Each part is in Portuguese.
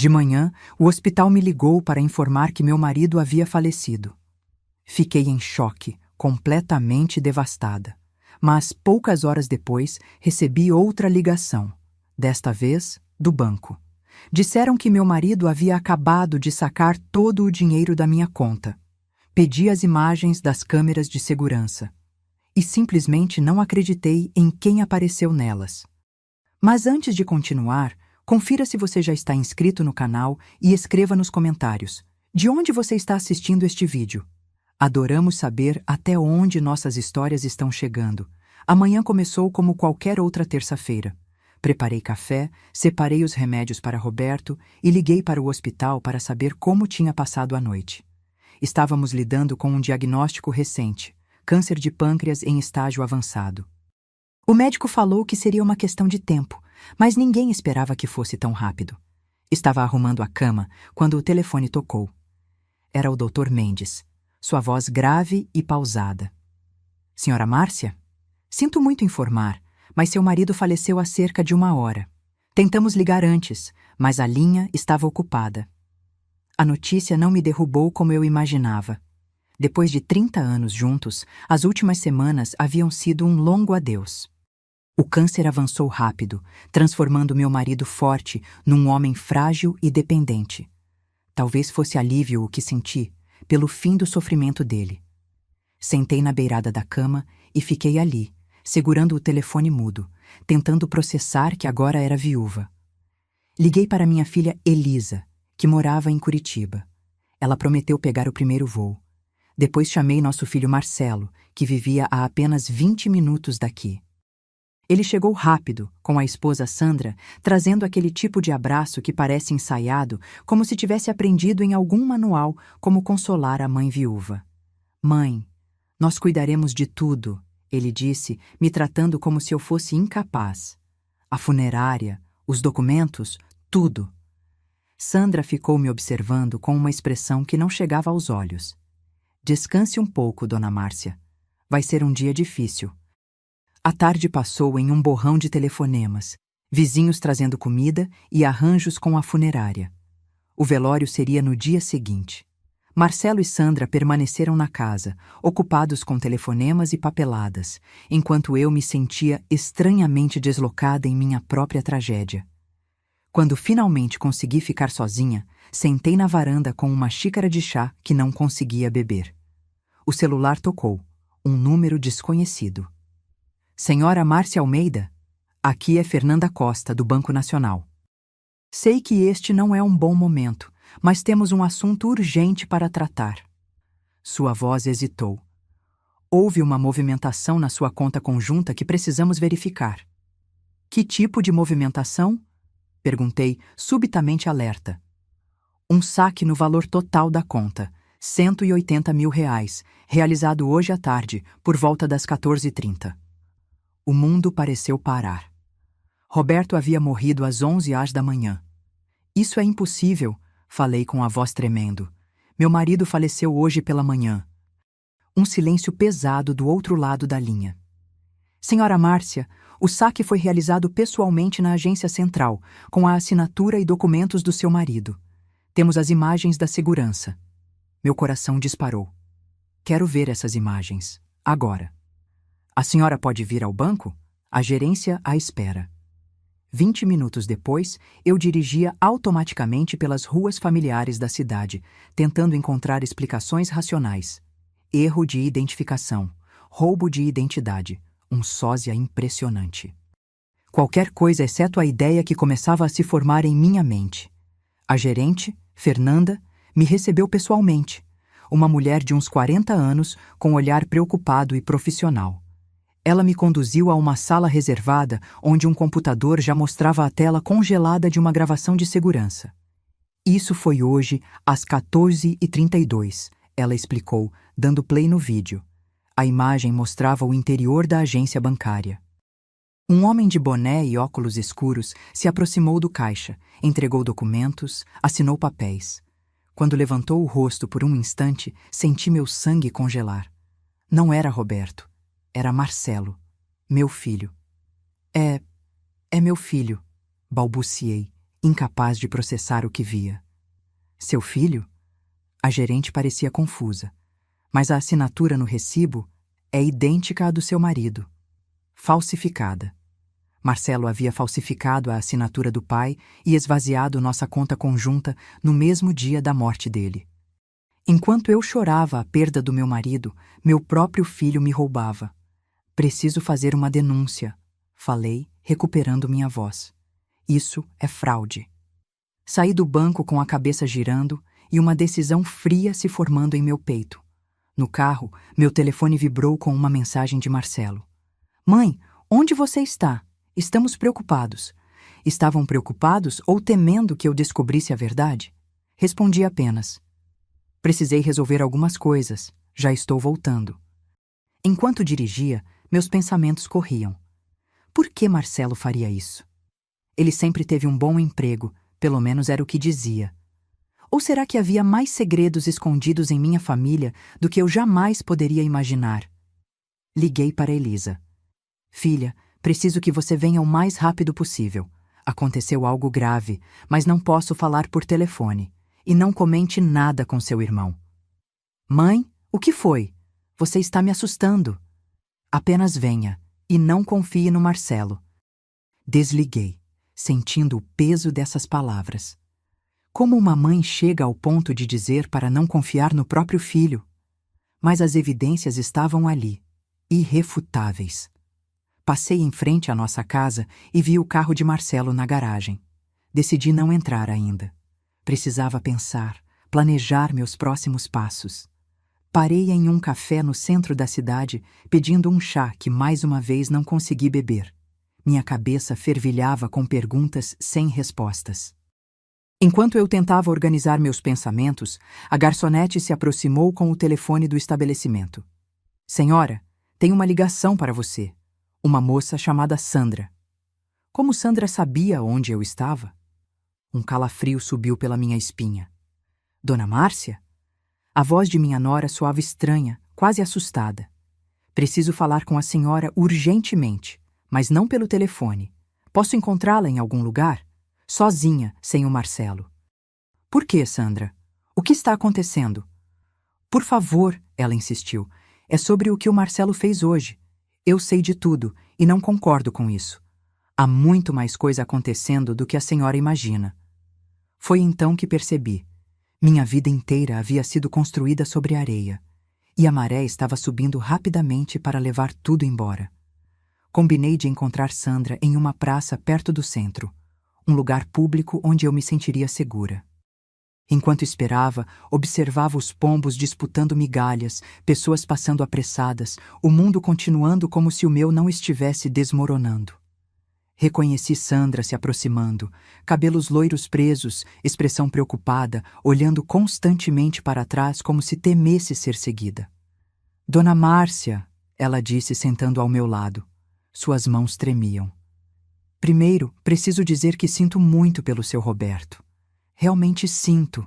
De manhã, o hospital me ligou para informar que meu marido havia falecido. Fiquei em choque, completamente devastada. Mas, poucas horas depois, recebi outra ligação, desta vez do banco. Disseram que meu marido havia acabado de sacar todo o dinheiro da minha conta. Pedi as imagens das câmeras de segurança e simplesmente não acreditei em quem apareceu nelas. Mas antes de continuar, confira se você já está inscrito no canal e escreva nos comentários de onde você está assistindo este vídeo. Adoramos saber até onde nossas histórias estão chegando. Amanhã começou como qualquer outra terça-feira. Preparei café, separei os remédios para Roberto e liguei para o hospital para saber como tinha passado a noite. Estávamos lidando com um diagnóstico recente, câncer de pâncreas em estágio avançado. O médico falou que seria uma questão de tempo, mas ninguém esperava que fosse tão rápido. Estava arrumando a cama quando o telefone tocou. Era o Dr. Mendes, sua voz grave e pausada. Senhora Márcia? Sinto muito informar, mas seu marido faleceu há cerca de 1 hora. Tentamos ligar antes, mas a linha estava ocupada. A notícia não me derrubou como eu imaginava. Depois de 30 anos juntos, as últimas semanas haviam sido um longo adeus. O câncer avançou rápido, transformando meu marido forte num homem frágil e dependente. Talvez fosse alívio o que senti, pelo fim do sofrimento dele. Sentei na beirada da cama e fiquei ali, segurando o telefone mudo, tentando processar que agora era viúva. Liguei para minha filha Elisa, que morava em Curitiba. Ela prometeu pegar o primeiro voo. Depois chamei nosso filho Marcelo, que vivia a apenas 20 minutos daqui. Ele chegou rápido, com a esposa Sandra, trazendo aquele tipo de abraço que parece ensaiado, como se tivesse aprendido em algum manual como consolar a mãe viúva. Mãe, nós cuidaremos de tudo, ele disse, me tratando como se eu fosse incapaz. A funerária, os documentos, tudo. Sandra ficou me observando com uma expressão que não chegava aos olhos. Descanse um pouco, dona Márcia. Vai ser um dia difícil. A tarde passou em um borrão de telefonemas, vizinhos trazendo comida e arranjos com a funerária. O velório seria no dia seguinte. Marcelo e Sandra permaneceram na casa, ocupados com telefonemas e papeladas, enquanto eu me sentia estranhamente deslocada em minha própria tragédia. Quando finalmente consegui ficar sozinha, sentei na varanda com uma xícara de chá que não conseguia beber. O celular tocou, um número desconhecido. Senhora Márcia Almeida? Aqui é Fernanda Costa, do Banco Nacional. Sei que este não é um bom momento, mas temos um assunto urgente para tratar. Sua voz hesitou. Houve uma movimentação na sua conta conjunta que precisamos verificar. Que tipo de movimentação? Perguntei, subitamente alerta. Um saque no valor total da conta, R$ 180 mil, realizado hoje à tarde, por volta das 14h30. O mundo pareceu parar. Roberto havia morrido às 11h da manhã. Isso é impossível, falei com a voz tremendo. Meu marido faleceu hoje pela manhã. Um silêncio pesado do outro lado da linha. Senhora Márcia, o saque foi realizado pessoalmente na agência central, com a assinatura e documentos do seu marido. Temos as imagens da segurança. Meu coração disparou. Quero ver essas imagens, agora. A senhora pode vir ao banco? A gerência à espera. 20 minutos depois, eu dirigia automaticamente pelas ruas familiares da cidade, tentando encontrar explicações racionais. Erro de identificação, roubo de identidade, um sósia impressionante. Qualquer coisa exceto a ideia que começava a se formar em minha mente. A gerente, Fernanda, me recebeu pessoalmente. Uma mulher de uns 40 anos, com olhar preocupado e profissional. Ela me conduziu a uma sala reservada onde um computador já mostrava a tela congelada de uma gravação de segurança. Isso foi hoje, às 14h32, ela explicou, dando play no vídeo. A imagem mostrava o interior da agência bancária. Um homem de boné e óculos escuros se aproximou do caixa, entregou documentos, assinou papéis. Quando levantou o rosto por um instante, senti meu sangue congelar. Não era Roberto. Era Marcelo, meu filho. É meu filho, balbuciei, incapaz de processar o que via. Seu filho? A gerente parecia confusa, mas a assinatura no recibo é idêntica à do seu marido. Falsificada. Marcelo havia falsificado a assinatura do pai e esvaziado nossa conta conjunta no mesmo dia da morte dele. Enquanto eu chorava a perda do meu marido, meu próprio filho me roubava. Preciso fazer uma denúncia, falei, recuperando minha voz. Isso é fraude. Saí do banco com a cabeça girando e uma decisão fria se formando em meu peito. No carro, meu telefone vibrou com uma mensagem de Marcelo. Mãe, onde você está? Estamos preocupados. Estavam preocupados ou temendo que eu descobrisse a verdade? Respondi apenas. Precisei resolver algumas coisas. Já estou voltando. Enquanto dirigia, meus pensamentos corriam. Por que Marcelo faria isso? Ele sempre teve um bom emprego, pelo menos era o que dizia. Ou será que havia mais segredos escondidos em minha família do que eu jamais poderia imaginar? Liguei para Elisa. Filha, preciso que você venha o mais rápido possível. Aconteceu algo grave, mas não posso falar por telefone. E não comente nada com seu irmão. Mãe, o que foi? Você está me assustando. Apenas venha, e não confie no Marcelo. Desliguei, sentindo o peso dessas palavras. Como uma mãe chega ao ponto de dizer para não confiar no próprio filho? Mas as evidências estavam ali, irrefutáveis. Passei em frente à nossa casa e vi o carro de Marcelo na garagem. Decidi não entrar ainda. Precisava pensar, planejar meus próximos passos. Parei em um café no centro da cidade, pedindo um chá que mais uma vez não consegui beber. Minha cabeça fervilhava com perguntas sem respostas. Enquanto eu tentava organizar meus pensamentos, a garçonete se aproximou com o telefone do estabelecimento. Senhora, tem uma ligação para você. Uma moça chamada Sandra. Como Sandra sabia onde eu estava? Um calafrio subiu pela minha espinha. Dona Márcia? A voz de minha nora soava estranha, quase assustada. Preciso falar com a senhora urgentemente, mas não pelo telefone. Posso encontrá-la em algum lugar? Sozinha, sem o Marcelo. Por que, Sandra? O que está acontecendo? Por favor, ela insistiu. É sobre o que o Marcelo fez hoje. Eu sei de tudo e não concordo com isso. Há muito mais coisa acontecendo do que a senhora imagina. Foi então que percebi. Minha vida inteira havia sido construída sobre areia, e a maré estava subindo rapidamente para levar tudo embora. Combinei de encontrar Sandra em uma praça perto do centro, um lugar público onde eu me sentiria segura. Enquanto esperava, observava os pombos disputando migalhas, pessoas passando apressadas, o mundo continuando como se o meu não estivesse desmoronando. Reconheci Sandra se aproximando, cabelos loiros presos, expressão preocupada, olhando constantemente para trás como se temesse ser seguida. Dona Márcia, ela disse sentando ao meu lado. Suas mãos tremiam. Primeiro, preciso dizer que sinto muito pelo seu Roberto. Realmente sinto.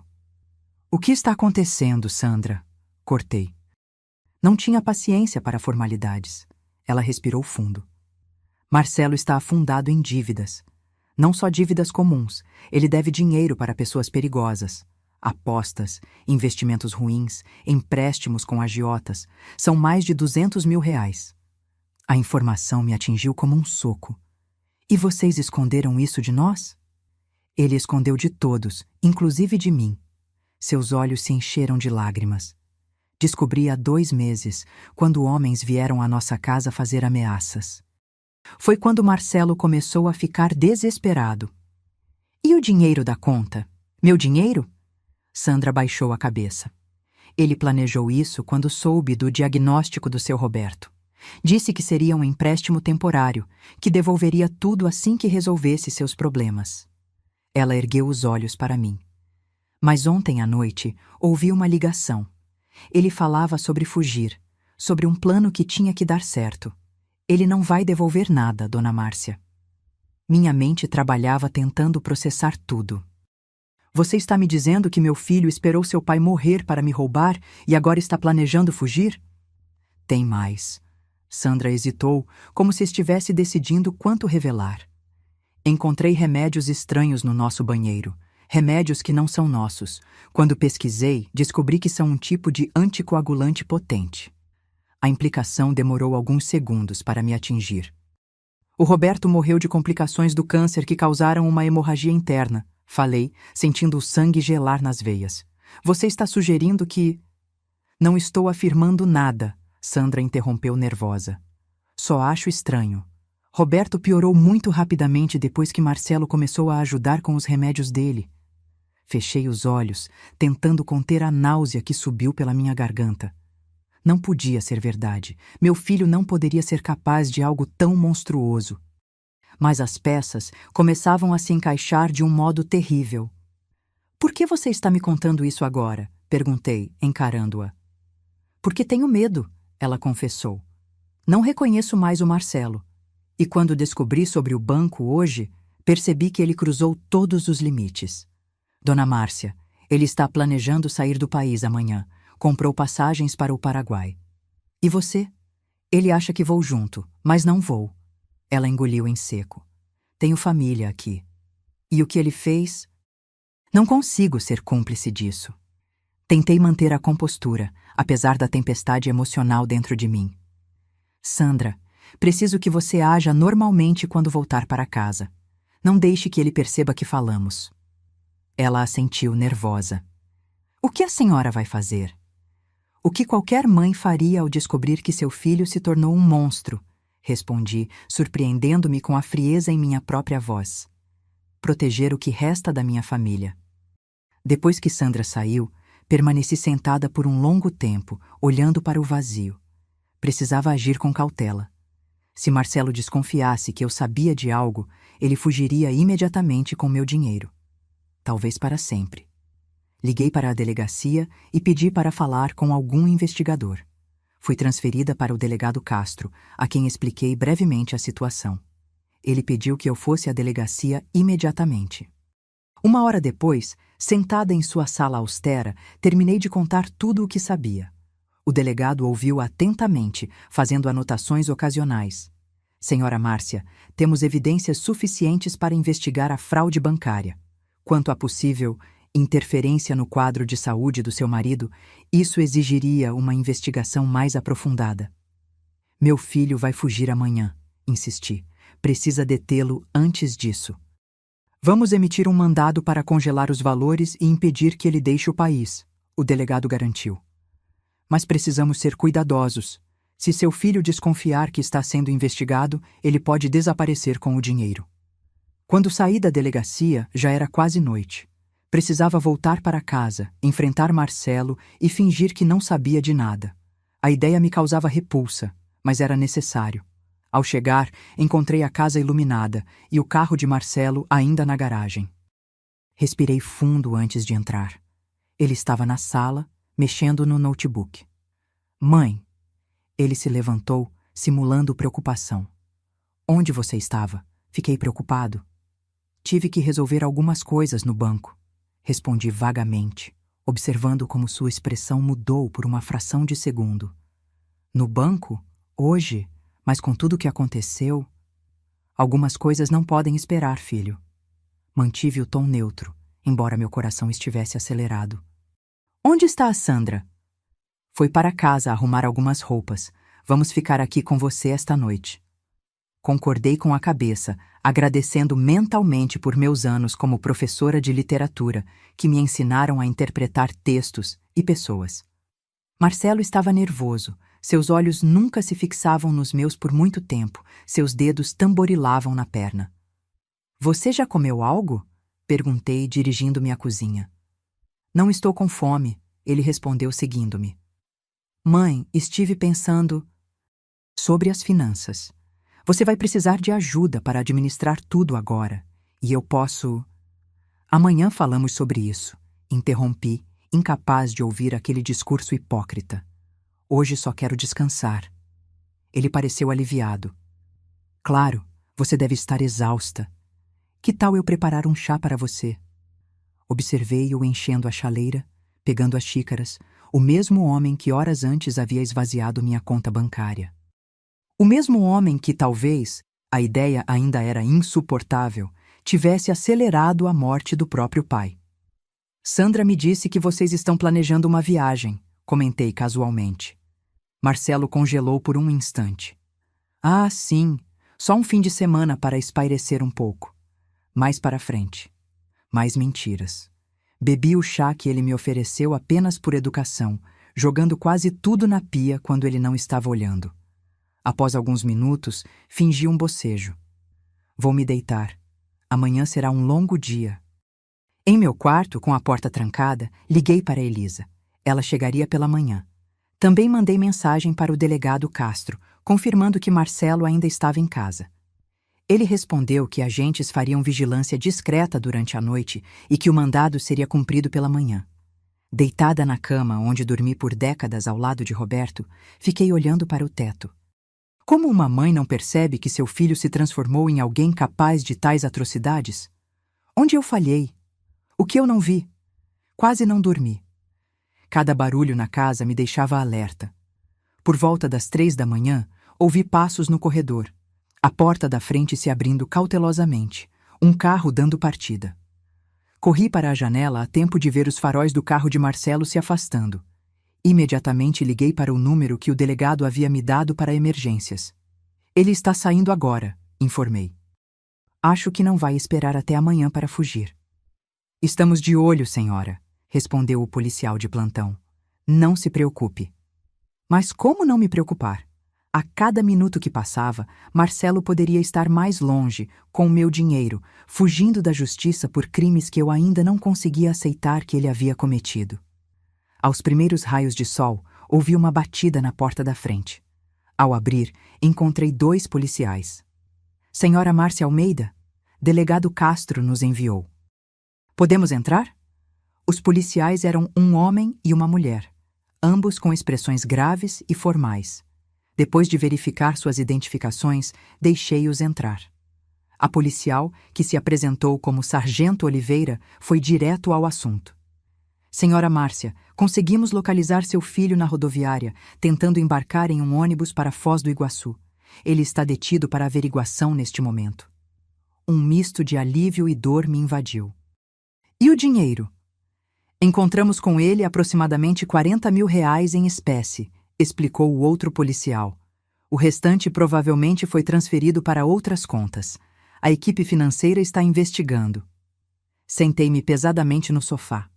O que está acontecendo, Sandra? Cortei. Não tinha paciência para formalidades. Ela respirou fundo. Marcelo está afundado em dívidas. Não só dívidas comuns, ele deve dinheiro para pessoas perigosas. Apostas, investimentos ruins, empréstimos com agiotas. São mais de R$ 200 mil. A informação me atingiu como um soco. E vocês esconderam isso de nós? Ele escondeu de todos, inclusive de mim. Seus olhos se encheram de lágrimas. Descobri há 2 meses, quando homens vieram à nossa casa fazer ameaças. Foi quando Marcelo começou a ficar desesperado. E o dinheiro da conta? Meu dinheiro? Sandra baixou a cabeça. Ele planejou isso quando soube do diagnóstico do seu Roberto. Disse que seria um empréstimo temporário, que devolveria tudo assim que resolvesse seus problemas. Ela ergueu os olhos para mim. Mas ontem à noite ouvi uma ligação. Ele falava sobre fugir, sobre um plano que tinha que dar certo. Ele não vai devolver nada, Dona Márcia. Minha mente trabalhava tentando processar tudo. Você está me dizendo que meu filho esperou seu pai morrer para me roubar e agora está planejando fugir? Tem mais. Sandra hesitou, como se estivesse decidindo quanto revelar. Encontrei remédios estranhos no nosso banheiro. Remédios que não são nossos. Quando pesquisei, descobri que são um tipo de anticoagulante potente. A implicação demorou alguns segundos para me atingir. O Roberto morreu de complicações do câncer que causaram uma hemorragia interna. Falei, sentindo o sangue gelar nas veias. Você está sugerindo que... Não estou afirmando nada, Sandra interrompeu nervosa. Só acho estranho. Roberto piorou muito rapidamente depois que Marcelo começou a ajudar com os remédios dele. Fechei os olhos, tentando conter a náusea que subiu pela minha garganta. Não podia ser verdade. Meu filho não poderia ser capaz de algo tão monstruoso. Mas as peças começavam a se encaixar de um modo terrível. Por que você está me contando isso agora? Perguntei, encarando-a. Porque tenho medo, ela confessou. Não reconheço mais o Marcelo. E quando descobri sobre o banco hoje, percebi que ele cruzou todos os limites. Dona Márcia, ele está planejando sair do país amanhã. Comprou passagens para o Paraguai. E você? Ele acha que vou junto, mas não vou. Ela engoliu em seco. Tenho família aqui. E o que ele fez? Não consigo ser cúmplice disso. Tentei manter a compostura, apesar da tempestade emocional dentro de mim. Sandra, preciso que você haja normalmente quando voltar para casa. Não deixe que ele perceba que falamos. Ela assentiu nervosa. O que a senhora vai fazer? O que qualquer mãe faria ao descobrir que seu filho se tornou um monstro, respondi, surpreendendo-me com a frieza em minha própria voz. Proteger o que resta da minha família. Depois que Sandra saiu, permaneci sentada por um longo tempo, olhando para o vazio. Precisava agir com cautela. Se Marcelo desconfiasse que eu sabia de algo, ele fugiria imediatamente com meu dinheiro. Talvez para sempre. Liguei para a delegacia e pedi para falar com algum investigador. Fui transferida para o delegado Castro, a quem expliquei brevemente a situação. Ele pediu que eu fosse à delegacia imediatamente. 1 hora depois, sentada em sua sala austera, terminei de contar tudo o que sabia. O delegado ouviu atentamente, fazendo anotações ocasionais. Senhora Márcia, temos evidências suficientes para investigar a fraude bancária. Quanto à possível interferência no quadro de saúde do seu marido, isso exigiria uma investigação mais aprofundada. Meu filho vai fugir amanhã, insisti. Precisa detê-lo antes disso. Vamos emitir um mandado para congelar os valores e impedir que ele deixe o país, o delegado garantiu. Mas precisamos ser cuidadosos. Se seu filho desconfiar que está sendo investigado, ele pode desaparecer com o dinheiro. Quando saí da delegacia, já era quase noite. Precisava voltar para casa, enfrentar Marcelo e fingir que não sabia de nada. A ideia me causava repulsa, mas era necessário. Ao chegar, encontrei a casa iluminada e o carro de Marcelo ainda na garagem. Respirei fundo antes de entrar. Ele estava na sala, mexendo no notebook. Mãe! Ele se levantou, simulando preocupação. Onde você estava? Fiquei preocupado. Tive que resolver algumas coisas no banco. Respondi vagamente, observando como sua expressão mudou por uma fração de segundo. No banco? Hoje? Mas com tudo o que aconteceu... Algumas coisas não podem esperar, filho. Mantive o tom neutro, embora meu coração estivesse acelerado. Onde está a Sandra? Foi para casa arrumar algumas roupas. Vamos ficar aqui com você esta noite. Concordei com a cabeça, agradecendo mentalmente por meus anos como professora de literatura, que me ensinaram a interpretar textos e pessoas. Marcelo estava nervoso. Seus olhos nunca se fixavam nos meus por muito tempo. Seus dedos tamborilavam na perna. Você já comeu algo? Perguntei, dirigindo-me à cozinha. Não estou com fome, ele respondeu seguindo-me. Mãe, estive pensando sobre as finanças. Você vai precisar de ajuda para administrar tudo agora. E eu posso... Amanhã falamos sobre isso. Interrompi, incapaz de ouvir aquele discurso hipócrita. Hoje só quero descansar. Ele pareceu aliviado. Claro, você deve estar exausta. Que tal eu preparar um chá para você? Observei-o enchendo a chaleira, pegando as xícaras, o mesmo homem que horas antes havia esvaziado minha conta bancária. O mesmo homem que, talvez, a ideia ainda era insuportável, tivesse acelerado a morte do próprio pai. Sandra me disse que vocês estão planejando uma viagem, comentei casualmente. Marcelo congelou por um instante. Ah, sim, só um fim de semana para espairecer um pouco. Mais para frente. Mais mentiras. Bebi o chá que ele me ofereceu apenas por educação, jogando quase tudo na pia quando ele não estava olhando. Após alguns minutos, fingi um bocejo. Vou me deitar. Amanhã será um longo dia. Em meu quarto, com a porta trancada, liguei para Elisa. Ela chegaria pela manhã. Também mandei mensagem para o delegado Castro, confirmando que Marcelo ainda estava em casa. Ele respondeu que agentes fariam vigilância discreta durante a noite e que o mandado seria cumprido pela manhã. Deitada na cama, onde dormi por décadas ao lado de Roberto, fiquei olhando para o teto. Como uma mãe não percebe que seu filho se transformou em alguém capaz de tais atrocidades? Onde eu falhei? O que eu não vi? Quase não dormi. Cada barulho na casa me deixava alerta. Por volta das 3 da manhã, ouvi passos no corredor. A porta da frente se abrindo cautelosamente, um carro dando partida. Corri para a janela a tempo de ver os faróis do carro de Marcelo se afastando. Imediatamente liguei para o número que o delegado havia me dado para emergências. Ele está saindo agora, informei. Acho que não vai esperar até amanhã para fugir. Estamos de olho, senhora, respondeu o policial de plantão. Não se preocupe. Mas como não me preocupar? A cada minuto que passava, Marcelo poderia estar mais longe, com o meu dinheiro, fugindo da justiça por crimes que eu ainda não conseguia aceitar que ele havia cometido. Aos primeiros raios de sol, ouvi uma batida na porta da frente. Ao abrir, encontrei 2 policiais. Senhora Márcia Almeida, delegado Castro nos enviou. Podemos entrar? Os policiais eram um homem e uma mulher, ambos com expressões graves e formais. Depois de verificar suas identificações, deixei-os entrar. A policial, que se apresentou como Sargento Oliveira, foi direto ao assunto. Senhora Márcia, conseguimos localizar seu filho na rodoviária, tentando embarcar em um ônibus para Foz do Iguaçu. Ele está detido para averiguação neste momento. Um misto de alívio e dor me invadiu. E o dinheiro? Encontramos com ele aproximadamente R$40 mil em espécie, explicou o outro policial. O restante provavelmente foi transferido para outras contas. A equipe financeira está investigando. Sentei-me pesadamente no sofá.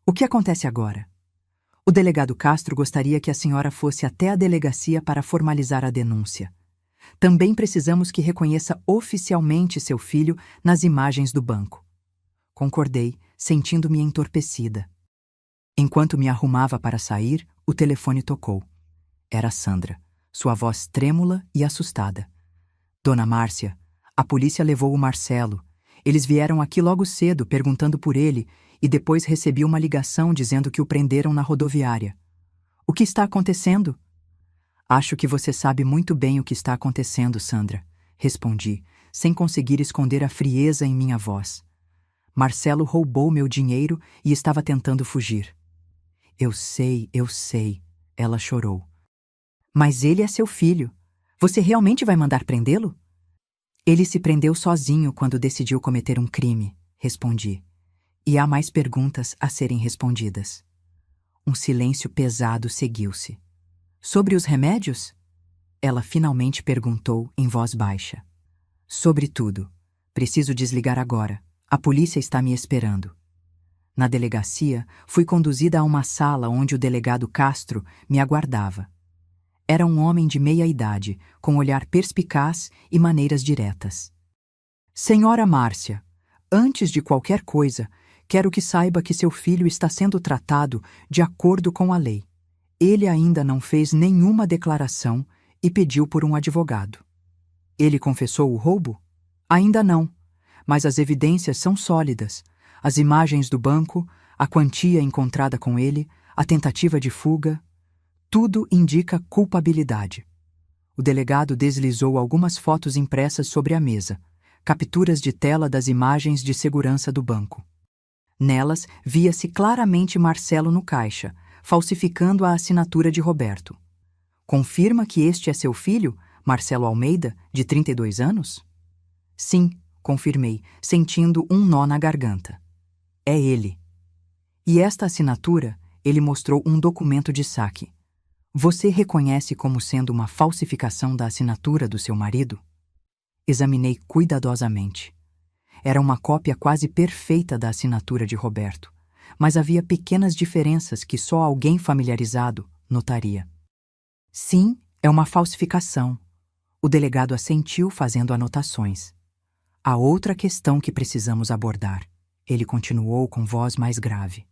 O que acontece agora? O delegado Castro gostaria que a senhora fosse até a delegacia para formalizar a denúncia. Também precisamos que reconheça oficialmente seu filho nas imagens do banco. Concordei, sentindo-me entorpecida. Enquanto me arrumava para sair, o telefone tocou. Era Sandra, sua voz trêmula e assustada. Dona Márcia, a polícia levou o Marcelo. Eles vieram aqui logo cedo perguntando por ele e depois recebi uma ligação dizendo que o prenderam na rodoviária. O que está acontecendo? Acho que você sabe muito bem o que está acontecendo, Sandra, respondi, sem conseguir esconder a frieza em minha voz. Marcelo roubou meu dinheiro e estava tentando fugir. Eu sei, ela chorou. Mas ele é seu filho. Você realmente vai mandar prendê-lo? Ele se prendeu sozinho quando decidiu cometer um crime, respondi. E há mais perguntas a serem respondidas. Um silêncio pesado seguiu-se. Sobre os remédios? Ela finalmente perguntou em voz baixa. Sobre tudo. Preciso desligar agora. A polícia está me esperando. Na delegacia, fui conduzida a uma sala onde o delegado Castro me aguardava. Era um homem de meia-idade, com olhar perspicaz e maneiras diretas. Senhora Márcia, antes de qualquer coisa, quero que saiba que seu filho está sendo tratado de acordo com a lei. Ele ainda não fez nenhuma declaração e pediu por um advogado. Ele confessou o roubo? Ainda não, mas as evidências são sólidas. As imagens do banco, a quantia encontrada com ele, a tentativa de fuga, tudo indica culpabilidade. O delegado deslizou algumas fotos impressas sobre a mesa, capturas de tela das imagens de segurança do banco. Nelas, via-se claramente Marcelo no caixa, falsificando a assinatura de Roberto. Confirma que este é seu filho, Marcelo Almeida, de 32 anos? Sim, confirmei, sentindo um nó na garganta. É ele. E esta assinatura, ele mostrou um documento de saque. Você reconhece como sendo uma falsificação da assinatura do seu marido? Examinei cuidadosamente. Era uma cópia quase perfeita da assinatura de Roberto, mas havia pequenas diferenças que só alguém familiarizado notaria. Sim, é uma falsificação. O delegado assentiu fazendo anotações. Há outra questão que precisamos abordar. Ele continuou com voz mais grave.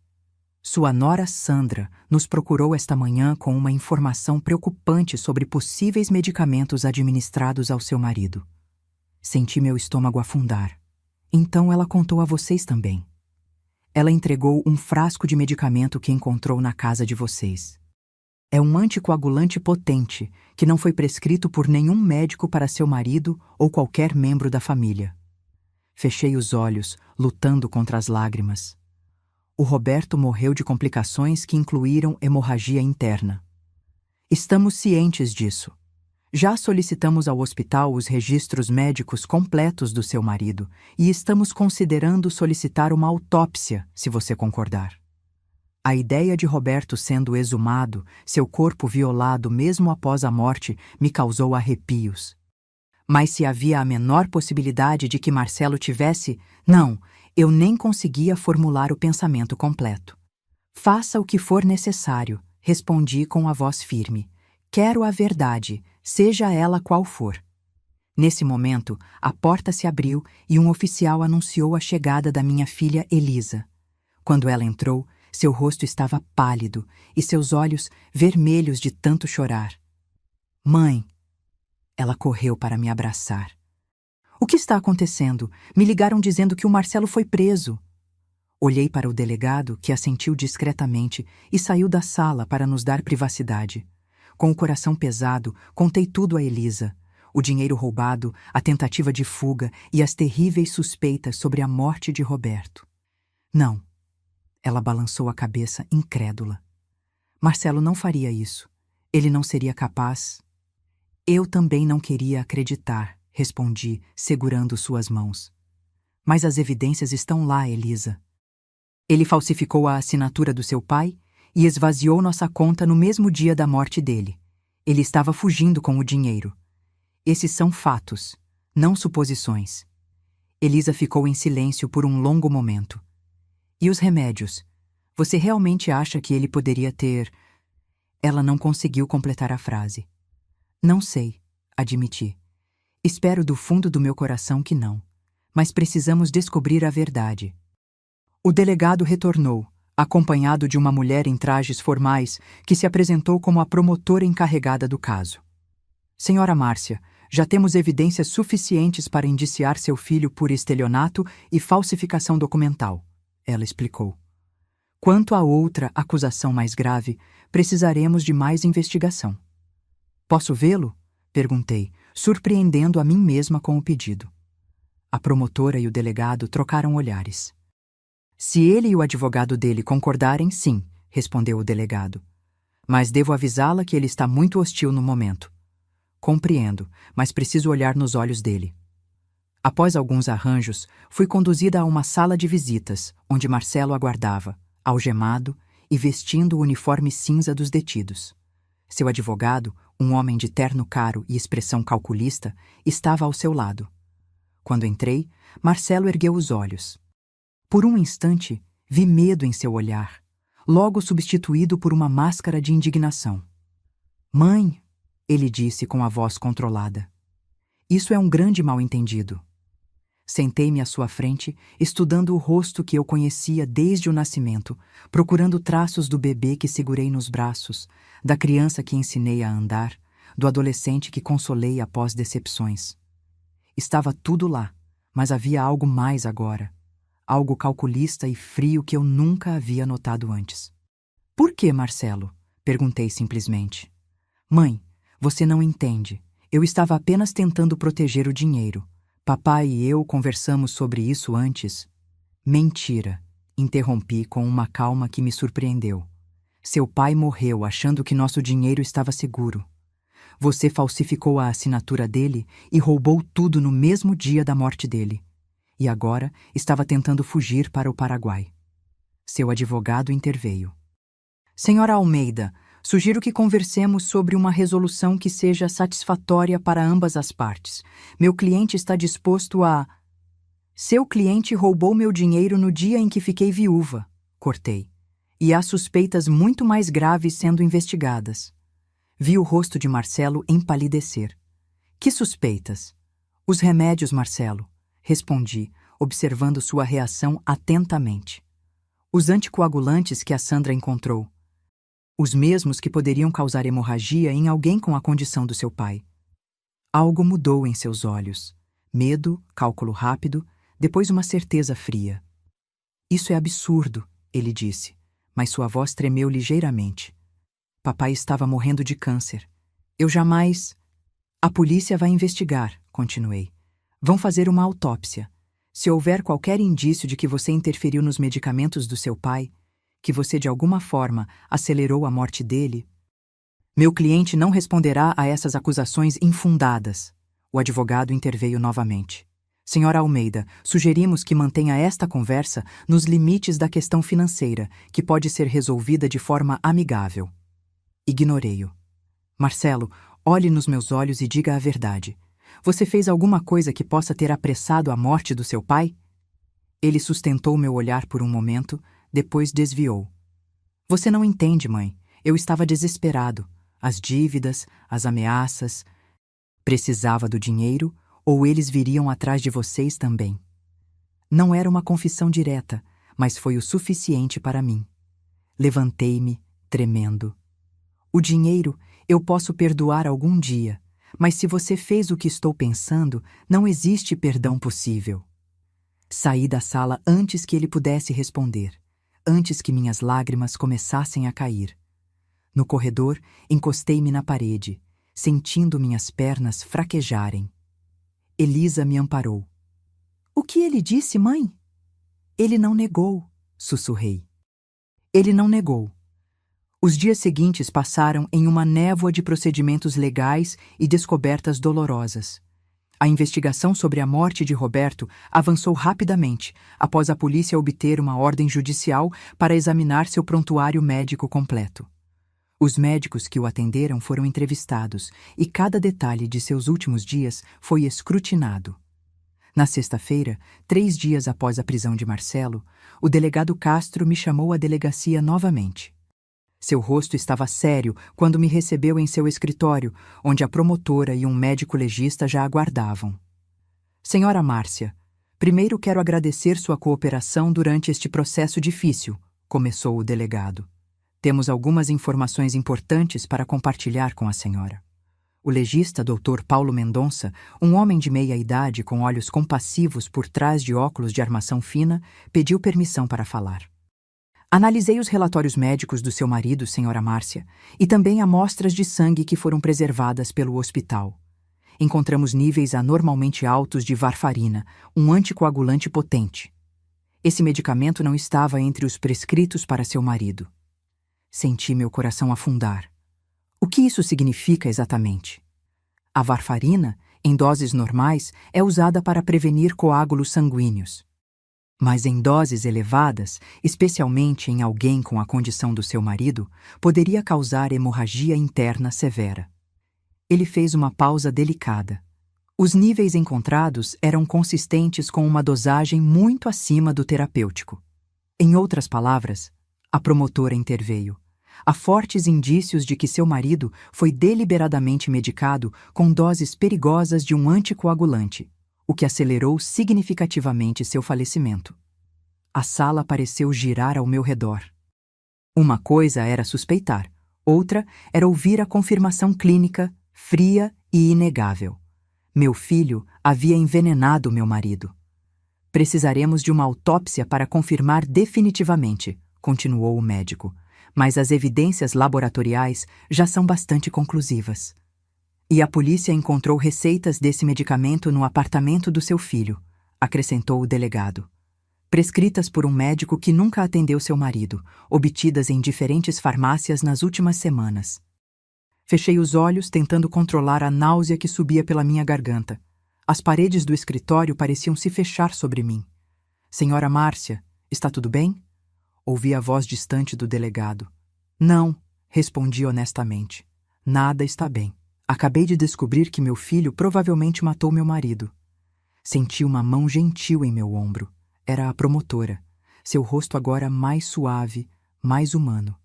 Sua nora Sandra nos procurou esta manhã com uma informação preocupante sobre possíveis medicamentos administrados ao seu marido. Senti meu estômago afundar. Então ela contou a vocês também. Ela entregou um frasco de medicamento que encontrou na casa de vocês. É um anticoagulante potente que não foi prescrito por nenhum médico para seu marido ou qualquer membro da família. Fechei os olhos, lutando contra as lágrimas. O Roberto morreu de complicações que incluíram hemorragia interna. Estamos cientes disso. Já solicitamos ao hospital os registros médicos completos do seu marido e estamos considerando solicitar uma autópsia, se você concordar. A ideia de Roberto sendo exumado, seu corpo violado mesmo após a morte, me causou arrepios. Mas se havia a menor possibilidade de que Marcelo tivesse... Não, eu nem conseguia formular o pensamento completo. Faça o que for necessário, respondi com a voz firme. Quero a verdade, seja ela qual for. Nesse momento, a porta se abriu e um oficial anunciou a chegada da minha filha Elisa. Quando ela entrou, seu rosto estava pálido e seus olhos vermelhos de tanto chorar. Mãe! Ela correu para me abraçar. O que está acontecendo? Me ligaram dizendo que o Marcelo foi preso. Olhei para o delegado, que assentiu discretamente, e saiu da sala para nos dar privacidade. Com o coração pesado, contei tudo a Elisa. O dinheiro roubado, a tentativa de fuga e as terríveis suspeitas sobre a morte de Roberto. Não. Ela balançou a cabeça, incrédula. Marcelo não faria isso. Ele não seria capaz. Eu também não queria acreditar, respondi, segurando suas mãos. Mas as evidências estão lá, Elisa. Ele falsificou a assinatura do seu pai e esvaziou nossa conta no mesmo dia da morte dele. Ele estava fugindo com o dinheiro. Esses são fatos, não suposições. Elisa ficou em silêncio por um longo momento. E os remédios? Você realmente acha que ele poderia ter... Ela não conseguiu completar a frase. Não sei, admiti. Espero do fundo do meu coração que não. Mas precisamos descobrir a verdade. O delegado retornou, acompanhado de uma mulher em trajes formais que se apresentou como a promotora encarregada do caso. Senhora Márcia, já temos evidências suficientes para indiciar seu filho por estelionato e falsificação documental, ela explicou. Quanto à outra acusação mais grave, precisaremos de mais investigação. Posso vê-lo? Perguntei, surpreendendo a mim mesma com o pedido. A promotora e o delegado trocaram olhares. Se ele e o advogado dele concordarem, sim, respondeu o delegado. Mas devo avisá-la que ele está muito hostil no momento. Compreendo, mas preciso olhar nos olhos dele. Após alguns arranjos, fui conduzida a uma sala de visitas, onde Marcelo aguardava, algemado e vestindo o uniforme cinza dos detidos. Seu advogado, um homem de terno caro e expressão calculista, estava ao seu lado. Quando entrei, Marcelo ergueu os olhos. Por um instante, vi medo em seu olhar, logo substituído por uma máscara de indignação. Mãe, ele disse com a voz controlada. Isso é um grande mal-entendido. Sentei-me à sua frente, estudando o rosto que eu conhecia desde o nascimento, procurando traços do bebê que segurei nos braços, da criança que ensinei a andar, do adolescente que consolei após decepções. Estava tudo lá, mas havia algo mais agora. Algo calculista e frio que eu nunca havia notado antes. Por que, Marcelo? Perguntei simplesmente. Mãe, você não entende. Eu estava apenas tentando proteger o dinheiro. Papai e eu conversamos sobre isso antes. Mentira, interrompi com uma calma que me surpreendeu. Seu pai morreu achando que nosso dinheiro estava seguro. Você falsificou a assinatura dele e roubou tudo no mesmo dia da morte dele. e agora estava tentando fugir para o Paraguai. Seu advogado interveio. Senhora Almeida, sugiro que conversemos sobre uma resolução que seja satisfatória para ambas as partes. Meu cliente está disposto a... Seu cliente roubou meu dinheiro no dia em que fiquei viúva, cortei. E há suspeitas muito mais graves sendo investigadas. Vi o rosto de Marcelo empalidecer. Que suspeitas? Os remédios, Marcelo, respondi, observando sua reação atentamente. Os anticoagulantes que a Sandra encontrou. Os mesmos que poderiam causar hemorragia em alguém com a condição do seu pai. Algo mudou em seus olhos. Medo, cálculo rápido, depois uma certeza fria. Isso é absurdo, ele disse, mas sua voz tremeu ligeiramente. Papai estava morrendo de câncer. Eu jamais... A polícia vai investigar, continuei. Vão fazer uma autópsia. Se houver qualquer indício de que você interferiu nos medicamentos do seu pai, que você de alguma forma acelerou a morte dele, meu cliente não responderá a essas acusações infundadas. O advogado interveio novamente. Senhora Almeida, sugerimos que mantenha esta conversa nos limites da questão financeira, que pode ser resolvida de forma amigável. Ignorei-o. Marcelo, olhe nos meus olhos e diga a verdade. Você fez alguma coisa que possa ter apressado a morte do seu pai? Ele sustentou meu olhar por um momento, depois desviou. Você não entende, mãe. Eu estava desesperado. As dívidas, as ameaças. Precisava do dinheiro, ou eles viriam atrás de vocês também. Não era uma confissão direta, mas foi o suficiente para mim. Levantei-me, tremendo. O dinheiro eu posso perdoar algum dia, mas se você fez o que estou pensando, não existe perdão possível. Saí da sala antes que ele pudesse responder, antes que minhas lágrimas começassem a cair. No corredor, encostei-me na parede, sentindo minhas pernas fraquejarem. Elisa me amparou. O que ele disse, mãe? Ele não negou, sussurrei. Ele não negou. Os dias seguintes passaram em uma névoa de procedimentos legais e descobertas dolorosas. A investigação sobre a morte de Roberto avançou rapidamente após a polícia obter uma ordem judicial para examinar seu prontuário médico completo. Os médicos que o atenderam foram entrevistados e cada detalhe de seus últimos dias foi escrutinado. Na sexta-feira, 3 dias após a prisão de Marcelo, o delegado Castro me chamou à delegacia novamente. Seu rosto estava sério quando me recebeu em seu escritório, onde a promotora e um médico legista já aguardavam. Senhora Márcia, primeiro quero agradecer sua cooperação durante este processo difícil, começou o delegado. Temos algumas informações importantes para compartilhar com a senhora. O legista Dr. Paulo Mendonça, um homem de meia-idade com olhos compassivos por trás de óculos de armação fina, pediu permissão para falar. Analisei os relatórios médicos do seu marido, senhora Márcia, e também amostras de sangue que foram preservadas pelo hospital. Encontramos níveis anormalmente altos de varfarina, um anticoagulante potente. Esse medicamento não estava entre os prescritos para seu marido. Senti meu coração afundar. O que isso significa exatamente? A varfarina, em doses normais, é usada para prevenir coágulos sanguíneos. Mas em doses elevadas, especialmente em alguém com a condição do seu marido, poderia causar hemorragia interna severa. Ele fez uma pausa delicada. Os níveis encontrados eram consistentes com uma dosagem muito acima do terapêutico. Em outras palavras, a promotora interveio. Há fortes indícios de que seu marido foi deliberadamente medicado com doses perigosas de um anticoagulante, o que acelerou significativamente seu falecimento. A sala pareceu girar ao meu redor. Uma coisa era suspeitar, outra era ouvir a confirmação clínica, fria e inegável. Meu filho havia envenenado meu marido. Precisaremos de uma autópsia para confirmar definitivamente, continuou o médico, mas as evidências laboratoriais já são bastante conclusivas. E a polícia encontrou receitas desse medicamento no apartamento do seu filho, acrescentou o delegado. Prescritas por um médico que nunca atendeu seu marido, obtidas em diferentes farmácias nas últimas semanas. Fechei os olhos tentando controlar a náusea que subia pela minha garganta. As paredes do escritório pareciam se fechar sobre mim. Senhora Márcia, está tudo bem? Ouvi a voz distante do delegado. Não, respondi honestamente. Nada está bem. Acabei de descobrir que meu filho provavelmente matou meu marido. Senti uma mão gentil em meu ombro. Era a promotora. Seu rosto agora mais suave, mais humano.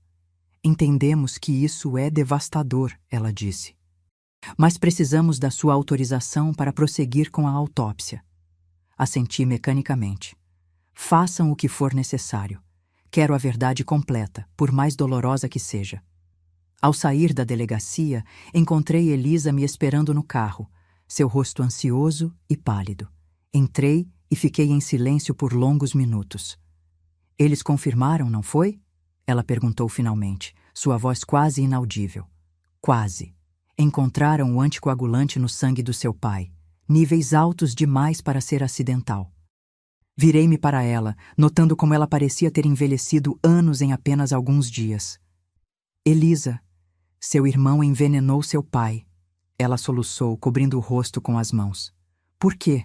Entendemos que isso é devastador, ela disse. Mas precisamos da sua autorização para prosseguir com a autópsia. Assenti mecanicamente. Façam o que for necessário. Quero a verdade completa, por mais dolorosa que seja. Ao sair da delegacia, encontrei Elisa me esperando no carro, seu rosto ansioso e pálido. Entrei e fiquei em silêncio por longos minutos. Eles confirmaram, não foi? Ela perguntou finalmente, sua voz quase inaudível. Quase. Encontraram o anticoagulante no sangue do seu pai, níveis altos demais para ser acidental. Virei-me para ela, notando como ela parecia ter envelhecido anos em apenas alguns dias. Elisa, seu irmão envenenou seu pai. Ela soluçou, cobrindo o rosto com as mãos. Por quê?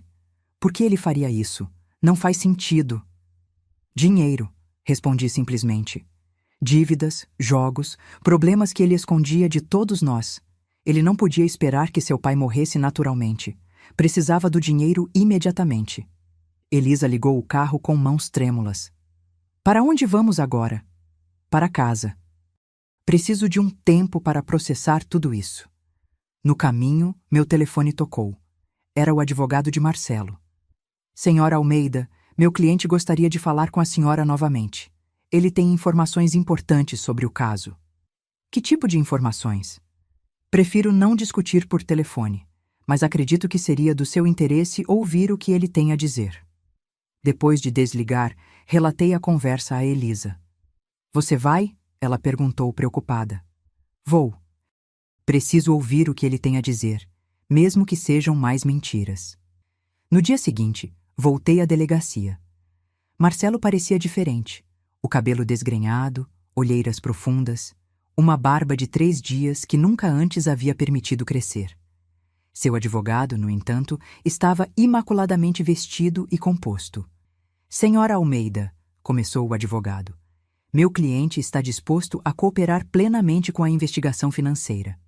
Por que ele faria isso? Não faz sentido. Dinheiro, respondi simplesmente. Dívidas, jogos, problemas que ele escondia de todos nós. Ele não podia esperar que seu pai morresse naturalmente. Precisava do dinheiro imediatamente. Elisa ligou o carro com mãos trêmulas. Para onde vamos agora? Para casa. Preciso de um tempo para processar tudo isso. No caminho, meu telefone tocou. Era o advogado de Marcelo. Senhora Almeida, meu cliente gostaria de falar com a senhora novamente. Ele tem informações importantes sobre o caso. Que tipo de informações? Prefiro não discutir por telefone, mas acredito que seria do seu interesse ouvir o que ele tem a dizer. Depois de desligar, relatei a conversa a Elisa. Você vai? Ela perguntou preocupada. Vou. Preciso ouvir o que ele tem a dizer, mesmo que sejam mais mentiras. No dia seguinte, voltei à delegacia. Marcelo parecia diferente. O cabelo desgrenhado, olheiras profundas, uma barba de 3 dias que nunca antes havia permitido crescer. Seu advogado, no entanto, estava imaculadamente vestido e composto. Senhora Almeida, começou o advogado, meu cliente está disposto a cooperar plenamente com a investigação financeira.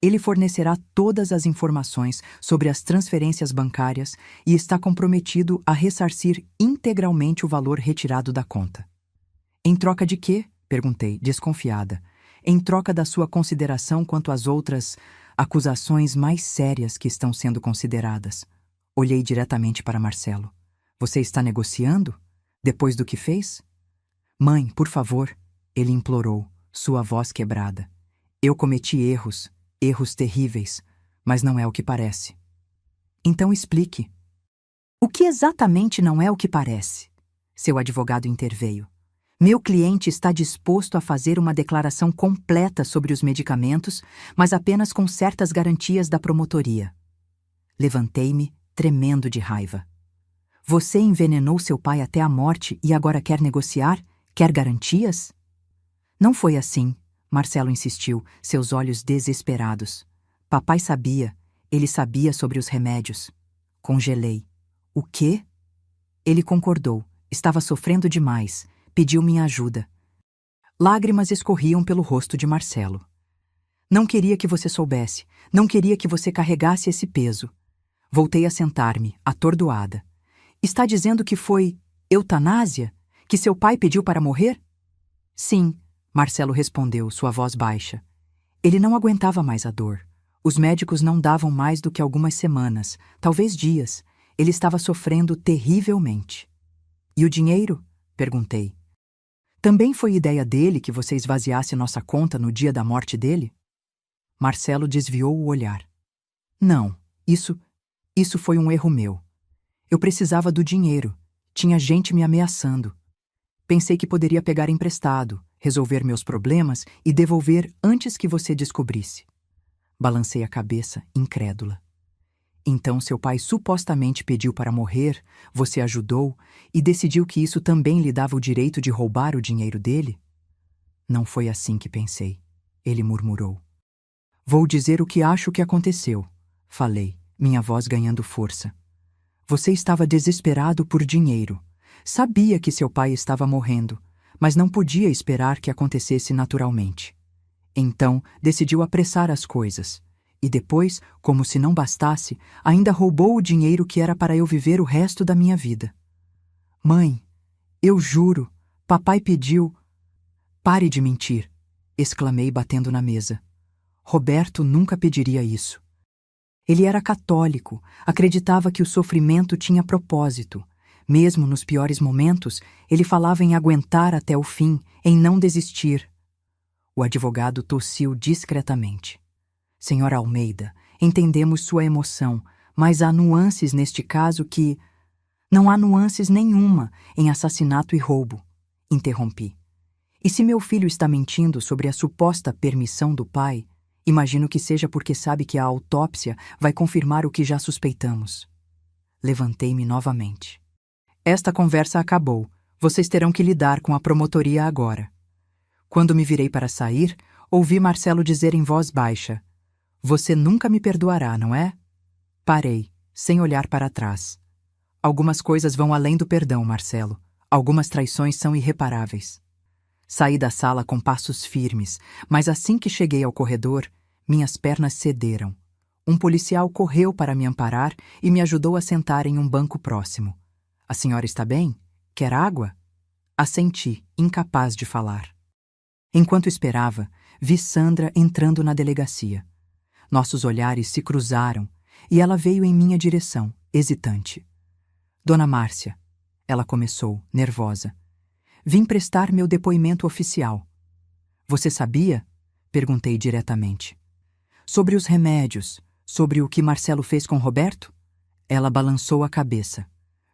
Ele fornecerá todas as informações sobre as transferências bancárias e está comprometido a ressarcir integralmente o valor retirado da conta. Em troca de quê? Perguntei, desconfiada. Em troca da sua consideração quanto às outras acusações mais sérias que estão sendo consideradas. Olhei diretamente para Marcelo. Você está negociando? Depois do que fez? Mãe, por favor, ele implorou, sua voz quebrada. Eu cometi erros terríveis, mas não é o que parece. Então explique. O que exatamente não é o que parece? Seu advogado interveio. Meu cliente está disposto a fazer uma declaração completa sobre os medicamentos, mas apenas com certas garantias da promotoria. Levantei-me, tremendo de raiva. Você envenenou seu pai até a morte e agora quer negociar? Quer garantias? Não foi assim, Marcelo insistiu, seus olhos desesperados. Papai sabia, ele sabia sobre os remédios. Congelei. O quê? Ele concordou, estava sofrendo demais, pediu minha ajuda. Lágrimas escorriam pelo rosto de Marcelo. Não queria que você soubesse, não queria que você carregasse esse peso. Voltei a sentar-me, atordoada. Está dizendo que foi eutanásia? Que seu pai pediu para morrer? Sim, Marcelo respondeu, sua voz baixa. Ele não aguentava mais a dor. Os médicos não davam mais do que algumas semanas, talvez dias. Ele estava sofrendo terrivelmente. E o dinheiro? Perguntei. Também foi ideia dele que você esvaziasse nossa conta no dia da morte dele? Marcelo desviou o olhar. Não, isso foi um erro meu. Eu precisava do dinheiro. Tinha gente me ameaçando. Pensei que poderia pegar emprestado, resolver meus problemas e devolver antes que você descobrisse. Balancei a cabeça, incrédula. Então seu pai supostamente pediu para morrer, você ajudou e decidiu que isso também lhe dava o direito de roubar o dinheiro dele? Não foi assim que pensei, ele murmurou. Vou dizer o que acho que aconteceu, falei, minha voz ganhando força. Você estava desesperado por dinheiro. Sabia que seu pai estava morrendo, mas não podia esperar que acontecesse naturalmente. Então, decidiu apressar as coisas. E depois, como se não bastasse, ainda roubou o dinheiro que era para eu viver o resto da minha vida. Mãe, eu juro, papai pediu... Pare de mentir, exclamei batendo na mesa. Roberto nunca pediria isso. Ele era católico, acreditava que o sofrimento tinha propósito. Mesmo nos piores momentos, ele falava em aguentar até o fim, em não desistir. O advogado tossiu discretamente. Senhora Almeida, entendemos sua emoção, mas há nuances neste caso que... Não há nuances nenhuma em assassinato e roubo, interrompi. E se meu filho está mentindo sobre a suposta permissão do pai, imagino que seja porque sabe que a autópsia vai confirmar o que já suspeitamos. Levantei-me novamente. Esta conversa acabou. Vocês terão que lidar com a promotoria agora. Quando me virei para sair, ouvi Marcelo dizer em voz baixa: Você nunca me perdoará, não é? Parei, sem olhar para trás. Algumas coisas vão além do perdão, Marcelo. Algumas traições são irreparáveis. Saí da sala com passos firmes, mas assim que cheguei ao corredor, minhas pernas cederam. Um policial correu para me amparar e me ajudou a sentar em um banco próximo. A senhora está bem? Quer água? Assenti, incapaz de falar. Enquanto esperava, vi Sandra entrando na delegacia. Nossos olhares se cruzaram e ela veio em minha direção, hesitante. Dona Márcia, ela começou, nervosa. Vim prestar meu depoimento oficial. Você sabia? Perguntei diretamente. Sobre os remédios, sobre o que Marcelo fez com Roberto? Ela balançou a cabeça.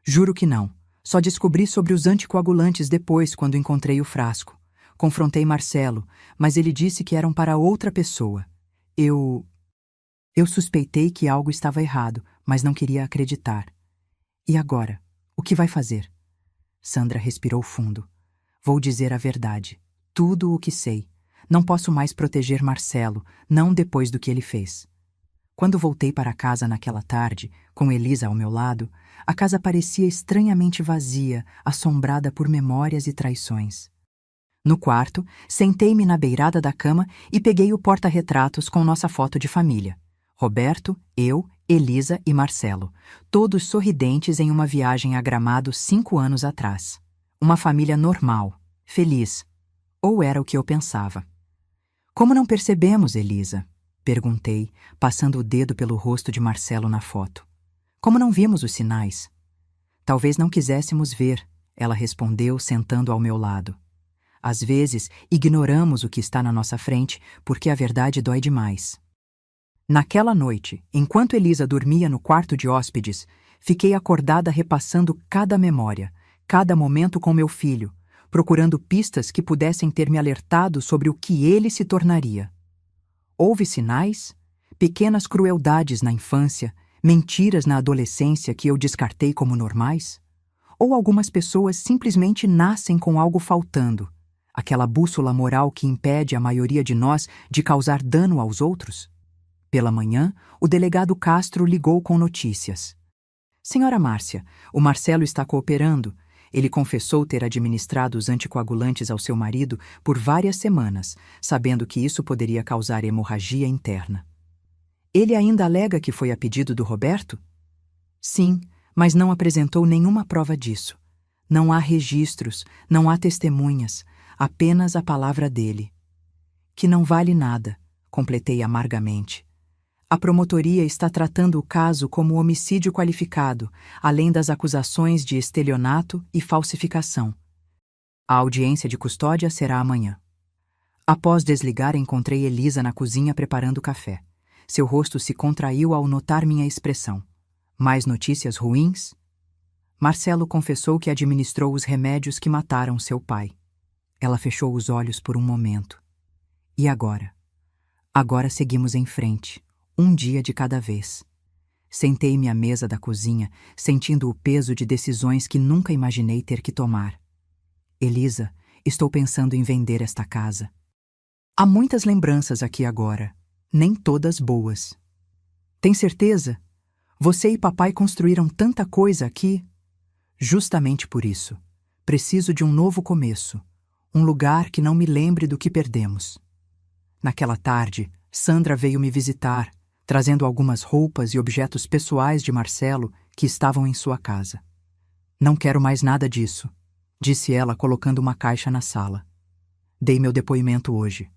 Juro que não. Só descobri sobre os anticoagulantes depois, quando encontrei o frasco. Confrontei Marcelo, mas ele disse que eram para outra pessoa. Eu suspeitei que algo estava errado, mas não queria acreditar. E agora? O que vai fazer? Sandra respirou fundo. Vou dizer a verdade. Tudo o que sei. Não posso mais proteger Marcelo, não depois do que ele fez. Quando voltei para casa naquela tarde, com Elisa ao meu lado, a casa parecia estranhamente vazia, assombrada por memórias e traições. No quarto, sentei-me na beirada da cama e peguei o porta-retratos com nossa foto de família. Roberto, eu, Elisa e Marcelo, todos sorridentes em uma viagem a Gramado 5 anos atrás. Uma família normal, feliz. Ou era o que eu pensava. Como não percebemos, Elisa? Perguntei, passando o dedo pelo rosto de Marcelo na foto. Como não vimos os sinais? Talvez não quiséssemos ver, ela respondeu, sentando ao meu lado. Às vezes, ignoramos o que está na nossa frente porque a verdade dói demais. Naquela noite, enquanto Elisa dormia no quarto de hóspedes, fiquei acordada repassando cada memória, cada momento com meu filho, procurando pistas que pudessem ter me alertado sobre o que ele se tornaria. Houve sinais? Pequenas crueldades na infância, mentiras na adolescência que eu descartei como normais? Ou algumas pessoas simplesmente nascem com algo faltando, aquela bússola moral que impede a maioria de nós de causar dano aos outros? Pela manhã, o delegado Castro ligou com notícias. Senhora Márcia, o Marcelo está cooperando. Ele confessou ter administrado os anticoagulantes ao seu marido por várias semanas, sabendo que isso poderia causar hemorragia interna. Ele ainda alega que foi a pedido do Roberto? Sim, mas não apresentou nenhuma prova disso. Não há registros, não há testemunhas, apenas a palavra dele. Que não vale nada, completei amargamente. A promotoria está tratando o caso como homicídio qualificado, além das acusações de estelionato e falsificação. A audiência de custódia será amanhã. Após desligar, encontrei Elisa na cozinha preparando café. Seu rosto se contraiu ao notar minha expressão. Mais notícias ruins? Marcelo confessou que administrou os remédios que mataram seu pai. Ela fechou os olhos por um momento. E agora? Agora seguimos em frente. Um dia de cada vez. Sentei-me à mesa da cozinha, sentindo o peso de decisões que nunca imaginei ter que tomar. Elisa, estou pensando em vender esta casa. Há muitas lembranças aqui agora, nem todas boas. Tem certeza? Você e papai construíram tanta coisa aqui. Justamente por isso. Preciso de um novo começo. Um lugar que não me lembre do que perdemos. Naquela tarde, Sandra veio me visitar, trazendo algumas roupas e objetos pessoais de Marcelo que estavam em sua casa. Não quero mais nada disso, disse ela colocando uma caixa na sala. Dei meu depoimento hoje.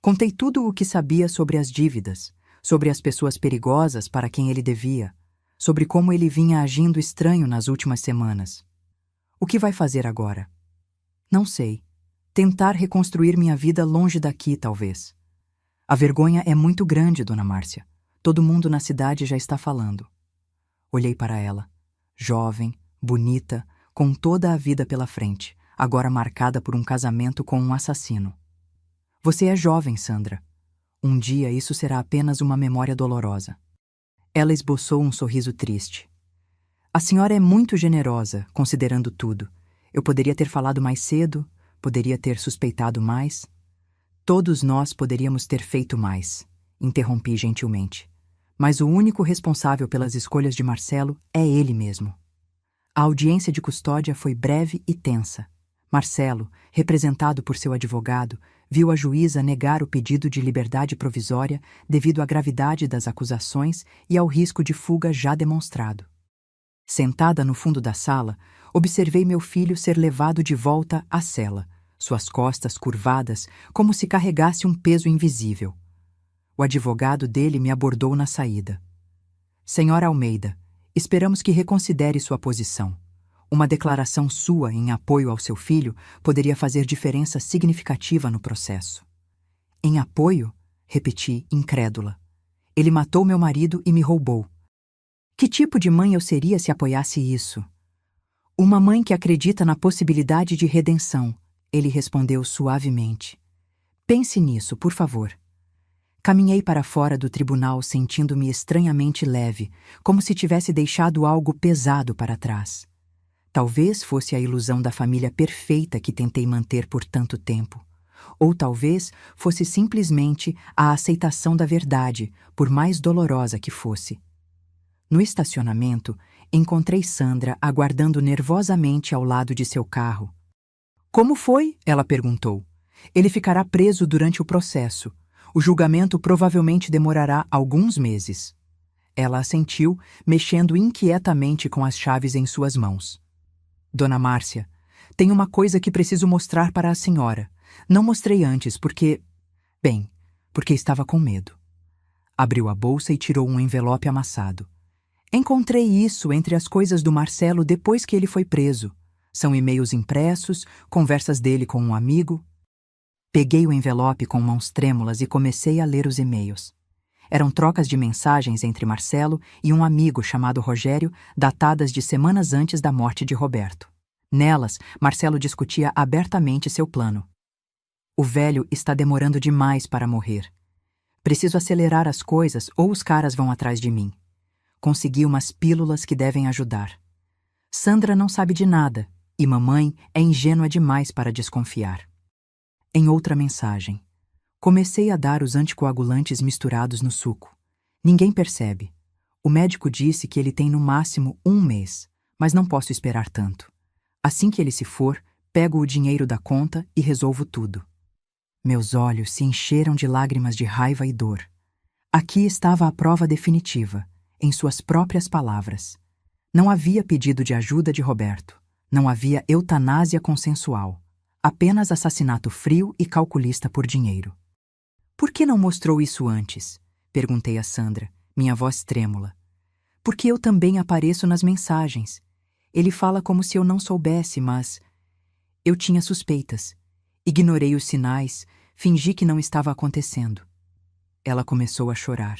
Contei tudo o que sabia sobre as dívidas, sobre as pessoas perigosas para quem ele devia, sobre como ele vinha agindo estranho nas últimas semanas. O que vai fazer agora? Não sei. Tentar reconstruir minha vida longe daqui, talvez. A vergonha é muito grande, Dona Márcia. Todo mundo na cidade já está falando. Olhei para ela, jovem, bonita, com toda a vida pela frente, agora marcada por um casamento com um assassino. Você é jovem, Sandra. Um dia isso será apenas uma memória dolorosa. Ela esboçou um sorriso triste. A senhora é muito generosa, considerando tudo. Eu poderia ter falado mais cedo, poderia ter suspeitado mais. Todos nós poderíamos ter feito mais, interrompi gentilmente. Mas o único responsável pelas escolhas de Marcelo é ele mesmo. A audiência de custódia foi breve e tensa. Marcelo, representado por seu advogado, viu a juíza negar o pedido de liberdade provisória devido à gravidade das acusações e ao risco de fuga já demonstrado. Sentada no fundo da sala, observei meu filho ser levado de volta à cela, suas costas curvadas como se carregasse um peso invisível. O advogado dele me abordou na saída. Senhora Almeida, esperamos que reconsidere sua posição. Uma declaração sua em apoio ao seu filho poderia fazer diferença significativa no processo. Em apoio? Repeti, incrédula. Ele matou meu marido e me roubou. Que tipo de mãe eu seria se apoiasse isso? Uma mãe que acredita na possibilidade de redenção, ele respondeu suavemente. Pense nisso, por favor. Caminhei para fora do tribunal sentindo-me estranhamente leve, como se tivesse deixado algo pesado para trás. Talvez fosse a ilusão da família perfeita que tentei manter por tanto tempo. Ou talvez fosse simplesmente a aceitação da verdade, por mais dolorosa que fosse. No estacionamento, encontrei Sandra aguardando nervosamente ao lado de seu carro. Como foi? Ela perguntou. Ele ficará preso durante o processo. O julgamento provavelmente demorará alguns meses. Ela assentiu, mexendo inquietamente com as chaves em suas mãos. Dona Márcia, tem uma coisa que preciso mostrar para a senhora. Não mostrei antes porque... porque estava com medo. Abriu a bolsa e tirou um envelope amassado. Encontrei isso entre as coisas do Marcelo depois que ele foi preso. São e-mails impressos, conversas dele com um amigo. Peguei o envelope com mãos trêmulas e comecei a ler os e-mails. Eram trocas de mensagens entre Marcelo e um amigo chamado Rogério, datadas de semanas antes da morte de Roberto. Nelas, Marcelo discutia abertamente seu plano. O velho está demorando demais para morrer. Preciso acelerar as coisas ou os caras vão atrás de mim. Consegui umas pílulas que devem ajudar. Sandra não sabe de nada e mamãe é ingênua demais para desconfiar. Em outra mensagem. Comecei a dar os anticoagulantes misturados no suco. Ninguém percebe. O médico disse que ele tem no máximo 1 mês, mas não posso esperar tanto. Assim que ele se for, pego o dinheiro da conta e resolvo tudo. Meus olhos se encheram de lágrimas de raiva e dor. Aqui estava a prova definitiva, em suas próprias palavras. Não havia pedido de ajuda de Roberto. Não havia eutanásia consensual. Apenas assassinato frio e calculista por dinheiro. Por que não mostrou isso antes? Perguntei a Sandra, minha voz trêmula. Porque eu também apareço nas mensagens. Ele fala como se eu não soubesse, mas... Eu tinha suspeitas. Ignorei os sinais, fingi que não estava acontecendo. Ela começou a chorar.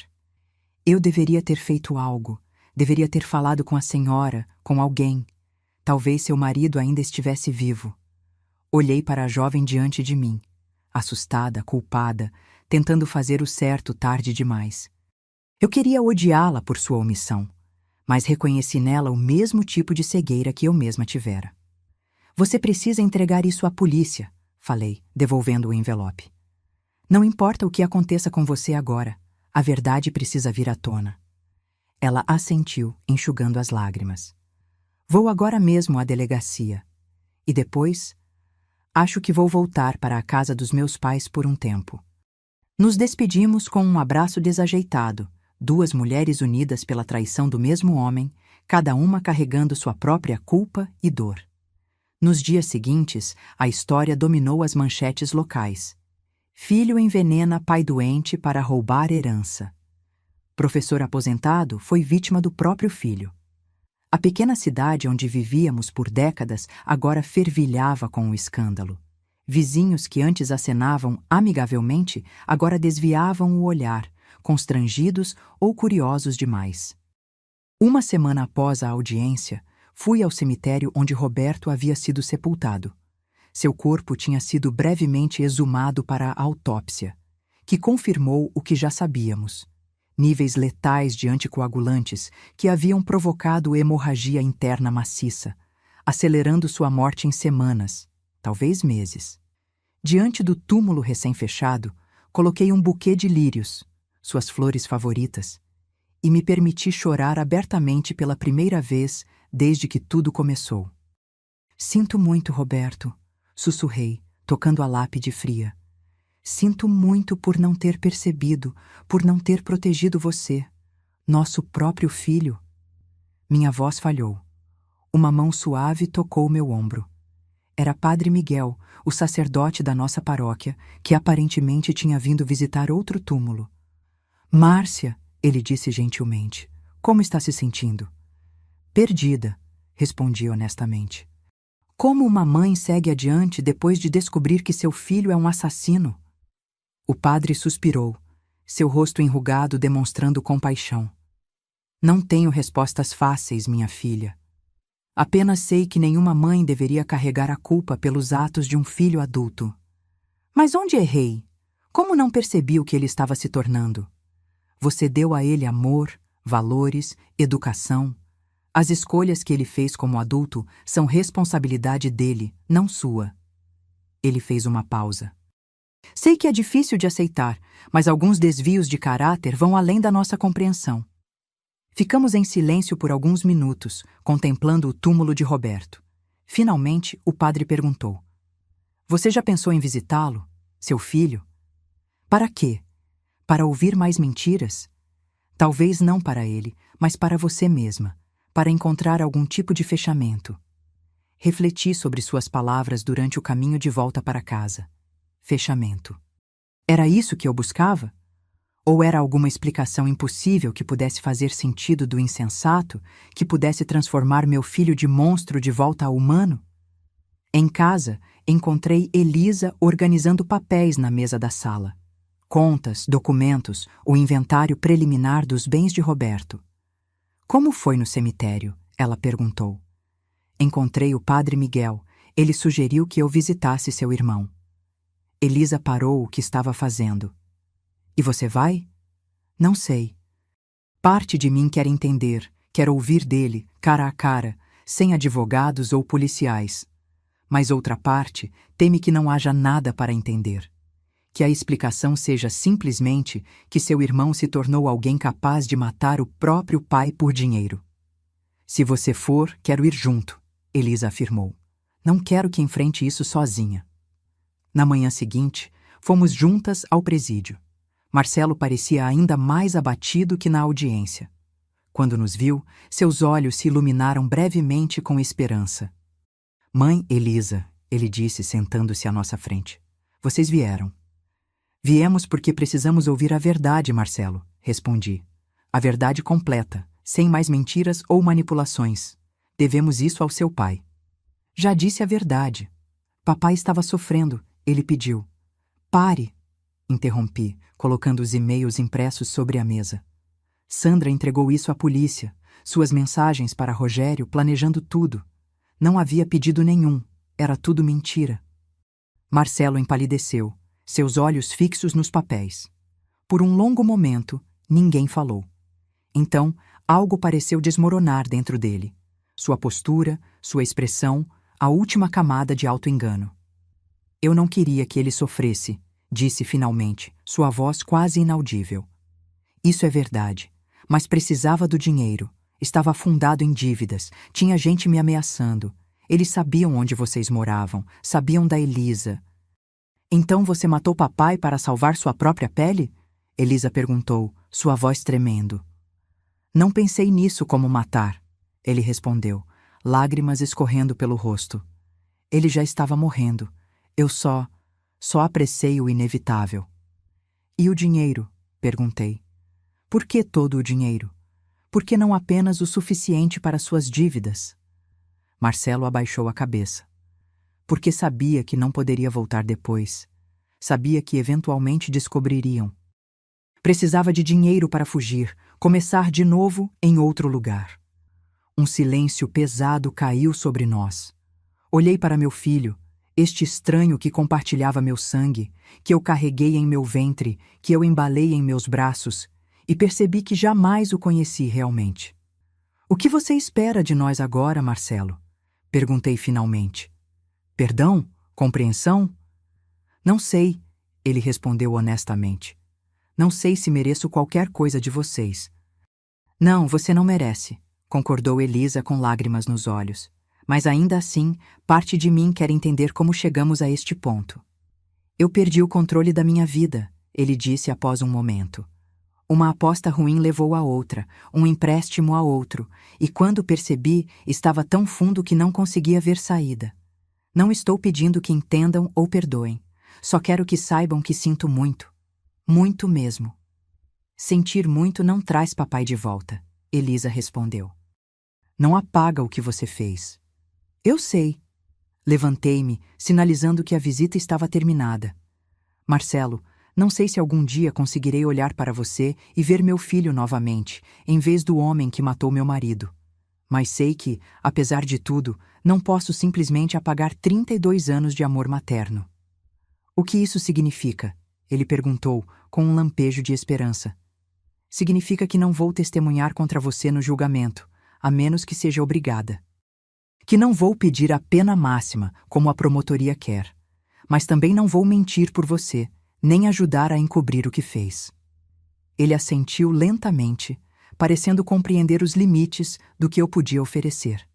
Eu deveria ter feito algo. Deveria ter falado com a senhora, com alguém. Talvez seu marido ainda estivesse vivo. Olhei para a jovem diante de mim, assustada, culpada, tentando fazer o certo tarde demais. Eu queria odiá-la por sua omissão, mas reconheci nela o mesmo tipo de cegueira que eu mesma tivera. Você precisa entregar isso à polícia, falei, devolvendo o envelope. Não importa o que aconteça com você agora, a verdade precisa vir à tona. Ela assentiu, enxugando as lágrimas. Vou agora mesmo à delegacia. E depois, acho que vou voltar para a casa dos meus pais por um tempo. Nos despedimos com um abraço desajeitado, duas mulheres unidas pela traição do mesmo homem, cada uma carregando sua própria culpa e dor. Nos dias seguintes, a história dominou as manchetes locais. Filho envenena pai doente para roubar herança. Professor aposentado foi vítima do próprio filho. A pequena cidade onde vivíamos por décadas agora fervilhava com o escândalo. Vizinhos que antes acenavam amigavelmente agora desviavam o olhar, constrangidos ou curiosos demais. Uma semana após a audiência, fui ao cemitério onde Roberto havia sido sepultado. Seu corpo tinha sido brevemente exumado para a autópsia, que confirmou o que já sabíamos: níveis letais de anticoagulantes que haviam provocado hemorragia interna maciça, acelerando sua morte em semanas, talvez meses. Diante do túmulo recém-fechado, coloquei um buquê de lírios, suas flores favoritas, e me permiti chorar abertamente pela primeira vez desde que tudo começou. Sinto muito, Roberto, sussurrei, tocando a lápide fria. Sinto muito por não ter percebido, por não ter protegido você, nosso próprio filho. Minha voz falhou. Uma mão suave tocou meu ombro. Era Padre Miguel, o sacerdote da nossa paróquia, que aparentemente tinha vindo visitar outro túmulo. Márcia, ele disse gentilmente, como está se sentindo? Perdida, respondi honestamente. Como uma mãe segue adiante depois de descobrir que seu filho é um assassino? O padre suspirou, seu rosto enrugado demonstrando compaixão. Não tenho respostas fáceis, minha filha. Apenas sei que nenhuma mãe deveria carregar a culpa pelos atos de um filho adulto. Mas onde errei? Como não percebi o que ele estava se tornando? Você deu a ele amor, valores, educação. As escolhas que ele fez como adulto são responsabilidade dele, não sua. Ele fez uma pausa. Sei que é difícil de aceitar, mas alguns desvios de caráter vão além da nossa compreensão. Ficamos em silêncio por alguns minutos, contemplando o túmulo de Roberto. Finalmente, o padre perguntou: Você já pensou em visitá-lo? Seu filho? Para quê? Para ouvir mais mentiras? Talvez não para ele, mas para você mesma, para encontrar algum tipo de fechamento. Refleti sobre suas palavras durante o caminho de volta para casa. Fechamento. Era isso que eu buscava? Ou era alguma explicação impossível que pudesse fazer sentido do insensato, que pudesse transformar meu filho de monstro de volta a humano? Em casa, encontrei Elisa organizando papéis na mesa da sala. Contas, documentos, o inventário preliminar dos bens de Roberto. Como foi no cemitério? Ela perguntou. Encontrei o padre Miguel. Ele sugeriu que eu visitasse seu irmão. Elisa parou o que estava fazendo. E você vai? Não sei. Parte de mim quer entender, quer ouvir dele, cara a cara, sem advogados ou policiais. Mas outra parte teme que não haja nada para entender. Que a explicação seja simplesmente que seu irmão se tornou alguém capaz de matar o próprio pai por dinheiro. Se você for, quero ir junto, Elisa afirmou. Não quero que enfrente isso sozinha. Na manhã seguinte, fomos juntas ao presídio. Marcelo parecia ainda mais abatido que na audiência. Quando nos viu, seus olhos se iluminaram brevemente com esperança. Mãe Elisa, ele disse sentando-se à nossa frente. Vocês vieram. Viemos porque precisamos ouvir a verdade, Marcelo, respondi. A verdade completa, sem mais mentiras ou manipulações. Devemos isso ao seu pai. Já disse a verdade. Papai estava sofrendo, ele pediu. Pare, interrompi, colocando os e-mails impressos sobre a mesa. Sandra entregou isso à polícia, suas mensagens para Rogério planejando tudo. Não havia pedido nenhum, era tudo mentira. Marcelo empalideceu, seus olhos fixos nos papéis. Por um longo momento, ninguém falou. Então, algo pareceu desmoronar dentro dele. Sua postura, sua expressão, a última camada de auto-engano. Eu não queria que ele sofresse, disse finalmente, sua voz quase inaudível. Isso é verdade, Mas precisava do dinheiro. Estava afundado em dívidas. Tinha gente me ameaçando. Eles sabiam onde vocês moravam. Sabiam da Elisa. Então você matou papai para salvar sua própria pele? Elisa perguntou, sua voz tremendo. Não pensei nisso como matar, ele respondeu, lágrimas escorrendo pelo rosto. Ele já estava morrendo. Eu só apressei o inevitável. E o dinheiro? Perguntei. Por que todo o dinheiro? Por que não apenas o suficiente para suas dívidas? Marcelo abaixou a cabeça. Porque sabia que não poderia voltar depois. Sabia que eventualmente descobririam. Precisava de dinheiro para fugir, começar de novo em outro lugar. Um silêncio pesado caiu sobre nós. Olhei para meu filho, este estranho que compartilhava meu sangue, que eu carreguei em meu ventre, que eu embalei em meus braços, e percebi que jamais o conheci realmente. O que você espera de nós agora, Marcelo? Perguntei finalmente. Perdão? Compreensão? Não sei, ele respondeu honestamente. Não sei se mereço qualquer coisa de vocês. Não, você não merece, concordou Elisa com lágrimas nos olhos. Mas ainda assim, parte de mim quer entender como chegamos a este ponto. Eu perdi o controle da minha vida, ele disse após um momento. Uma aposta ruim levou a outra, um empréstimo a outro, e quando percebi, estava tão fundo que não conseguia ver saída. Não estou pedindo que entendam ou perdoem. Só quero que saibam que sinto muito. Muito mesmo. Sentir muito não traz papai de volta, Elisa respondeu. Não apaga o que você fez. Eu sei. Levantei-me, sinalizando que a visita estava terminada. Marcelo, não sei se algum dia conseguirei olhar para você e ver meu filho novamente, em vez do homem que matou meu marido. Mas sei que, apesar de tudo, não posso simplesmente apagar 32 anos de amor materno. O que isso significa? Ele perguntou, com um lampejo de esperança. Significa que não vou testemunhar contra você no julgamento, a menos que seja obrigada. Que não vou pedir a pena máxima, como a promotoria quer. Mas também não vou mentir por você, nem ajudar a encobrir o que fez. Ele assentiu lentamente, parecendo compreender os limites do que eu podia oferecer.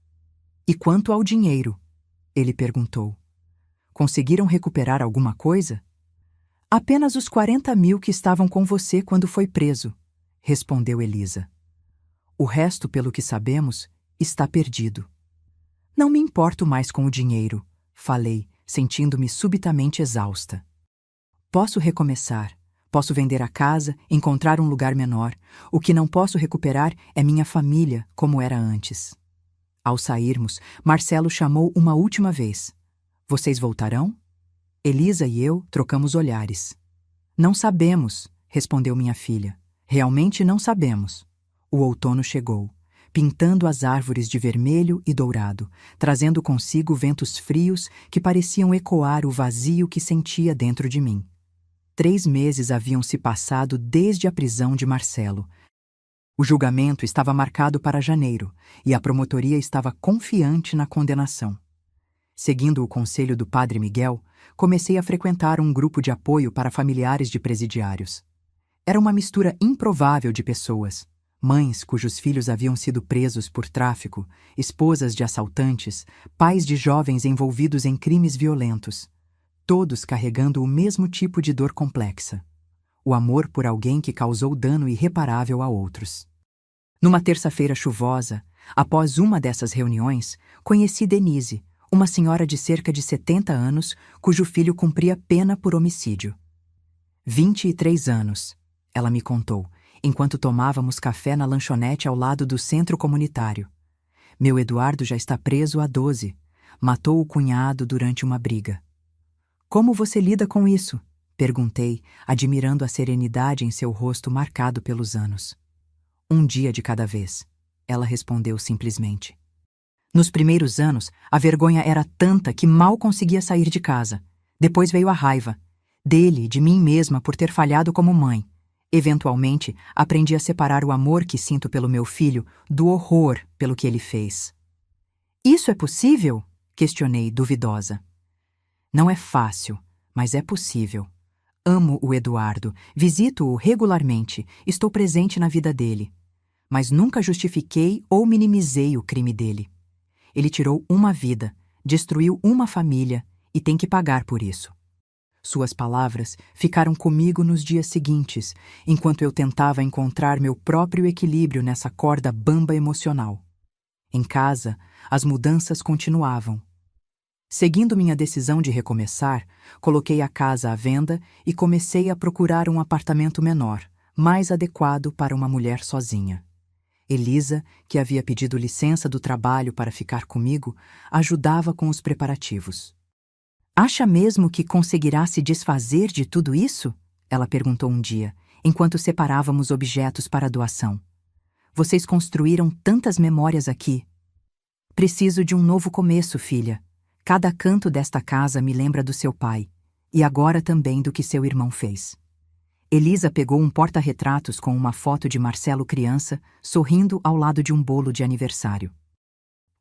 E quanto ao dinheiro? Ele perguntou. Conseguiram recuperar alguma coisa? Apenas os 40 mil que estavam com você quando foi preso, respondeu Elisa. O resto, pelo que sabemos, está perdido. Não me importo mais com o dinheiro, falei, sentindo-me subitamente exausta. Posso recomeçar, posso vender a casa, encontrar um lugar menor. O que não posso recuperar é minha família, como era antes. Ao sairmos, Marcelo chamou uma última vez. Vocês voltarão? Elisa e eu trocamos olhares. Não sabemos, respondeu minha filha. Realmente não sabemos. O outono chegou, pintando as árvores de vermelho e dourado, trazendo consigo ventos frios que pareciam ecoar o vazio que sentia dentro de mim. 3 meses haviam se passado desde a prisão de Marcelo. O julgamento estava marcado para janeiro e a promotoria estava confiante na condenação. Seguindo o conselho do padre Miguel, comecei a frequentar um grupo de apoio para familiares de presidiários. Era uma mistura improvável de pessoas. Mães cujos filhos haviam sido presos por tráfico, esposas de assaltantes, pais de jovens envolvidos em crimes violentos. Todos carregando o mesmo tipo de dor complexa. O amor por alguém que causou dano irreparável a outros. Numa terça-feira chuvosa, após uma dessas reuniões, conheci Denise, uma senhora de cerca de 70 anos, cujo filho cumpria pena por homicídio. 23 anos, ela me contou, enquanto tomávamos café na lanchonete ao lado do centro comunitário. Meu Eduardo já está preso há 12. Matou o cunhado durante uma briga. Como você lida com isso? Perguntei, admirando a serenidade em seu rosto marcado pelos anos. Um dia de cada vez, ela respondeu simplesmente. Nos primeiros anos, a vergonha era tanta que mal conseguia sair de casa. Depois veio a raiva. Dele e de mim mesma por ter falhado como mãe. Eventualmente, aprendi a separar o amor que sinto pelo meu filho do horror pelo que ele fez. Isso é possível? Questionei, duvidosa. Não é fácil, mas é possível. Amo o Eduardo, visito-o regularmente, estou presente na vida dele. mas nunca justifiquei ou minimizei o crime dele. Ele tirou uma vida, destruiu uma família e tem que pagar por isso. Suas palavras ficaram comigo nos dias seguintes, enquanto eu tentava encontrar meu próprio equilíbrio nessa corda bamba emocional. Em casa, as mudanças continuavam. Seguindo minha decisão de recomeçar, coloquei a casa à venda e comecei a procurar um apartamento menor, mais adequado para uma mulher sozinha. Elisa, que havia pedido licença do trabalho para ficar comigo, ajudava com os preparativos. "Acha mesmo que conseguirá se desfazer de tudo isso?" ela perguntou um dia, enquanto separávamos objetos para a doação. "Vocês construíram tantas memórias aqui." "Preciso de um novo começo, filha. Cada canto desta casa me lembra do seu pai, e agora também do que seu irmão fez." Elisa pegou um porta-retratos com uma foto de Marcelo criança, sorrindo ao lado de um bolo de aniversário.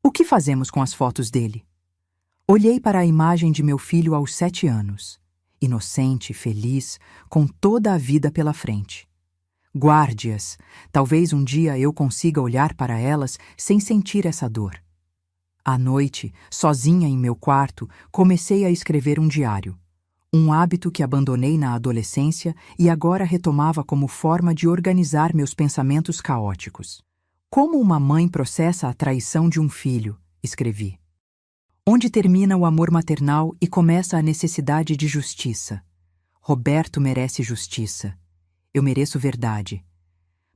"O que fazemos com as fotos dele?" Olhei para a imagem de meu filho aos 7 anos, inocente, feliz, com toda a vida pela frente. "Guarde-as. Talvez um dia eu consiga olhar para elas sem sentir essa dor." À noite, sozinha em meu quarto, comecei a escrever um diário. Um hábito que abandonei na adolescência e agora retomava como forma de organizar meus pensamentos caóticos. "Como uma mãe processa a traição de um filho?" escrevi. "Onde termina o amor maternal e começa a necessidade de justiça? Roberto merece justiça. Eu mereço verdade.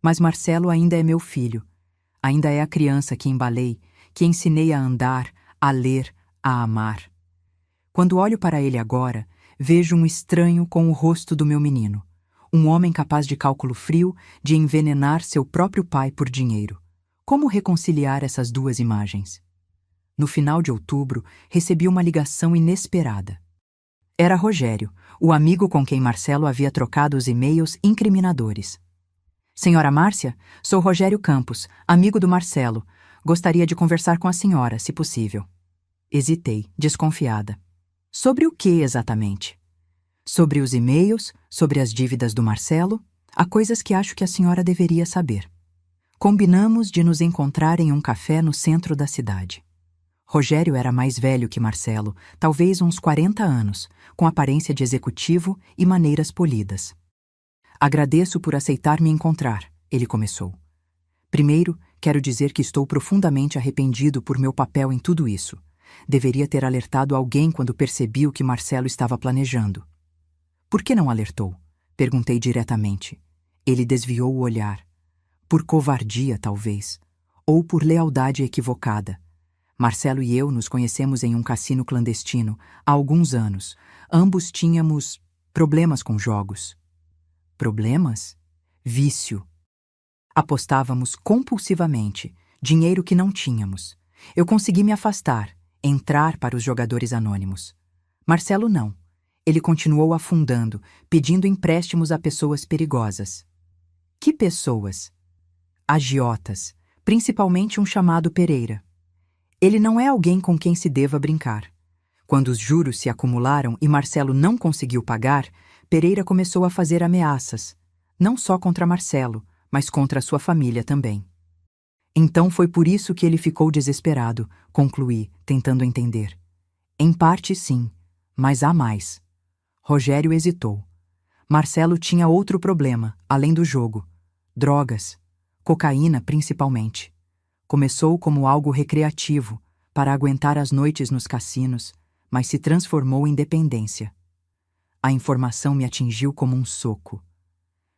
Mas Marcelo ainda é meu filho. Ainda é a criança que embalei, que ensinei a andar, a ler, a amar. Quando olho para ele agora, vejo um estranho com o rosto do meu menino. Um homem capaz de cálculo frio, de envenenar seu próprio pai por dinheiro. Como reconciliar essas duas imagens?" No final de outubro, recebi uma ligação inesperada. Era Rogério, o amigo com quem Marcelo havia trocado os e-mails incriminadores. "Senhora Márcia, sou Rogério Campos, amigo do Marcelo. Gostaria de conversar com a senhora, se possível." Hesitei, desconfiada. "Sobre o que exatamente?" "Sobre os e-mails, sobre as dívidas do Marcelo. Há coisas que acho que a senhora deveria saber." Combinamos de nos encontrar em um café no centro da cidade. Rogério era mais velho que Marcelo, talvez uns 40 anos, com aparência de executivo e maneiras polidas. "Agradeço por aceitar me encontrar", ele começou. "Primeiro, quero dizer que estou profundamente arrependido por meu papel em tudo isso. Deveria ter alertado alguém quando percebi o que Marcelo estava planejando." "Por que não alertou?" perguntei diretamente. Ele desviou o olhar. "Por covardia, talvez. Ou por lealdade equivocada. Marcelo e eu nos conhecemos em um cassino clandestino há alguns anos. Ambos tínhamos problemas com jogos." "Problemas?" "Vício. Apostávamos compulsivamente, dinheiro que não tínhamos. Eu consegui me afastar, entrar para os jogadores anônimos. Marcelo não. Ele continuou afundando, pedindo empréstimos a pessoas perigosas." "Que pessoas?" "Agiotas, principalmente um chamado Pereira. Ele não é alguém com quem se deva brincar. Quando os juros se acumularam e Marcelo não conseguiu pagar, Pereira começou a fazer ameaças, não só contra Marcelo, mas contra sua família também. Então foi por isso que ele ficou desesperado", concluí, tentando entender. "Em parte sim, mas há mais." Rogério hesitou. Marcelo tinha outro problema, além do jogo. Drogas. Cocaína, principalmente. Começou como algo recreativo, para aguentar as noites nos cassinos, mas se transformou em dependência. A informação me atingiu como um soco.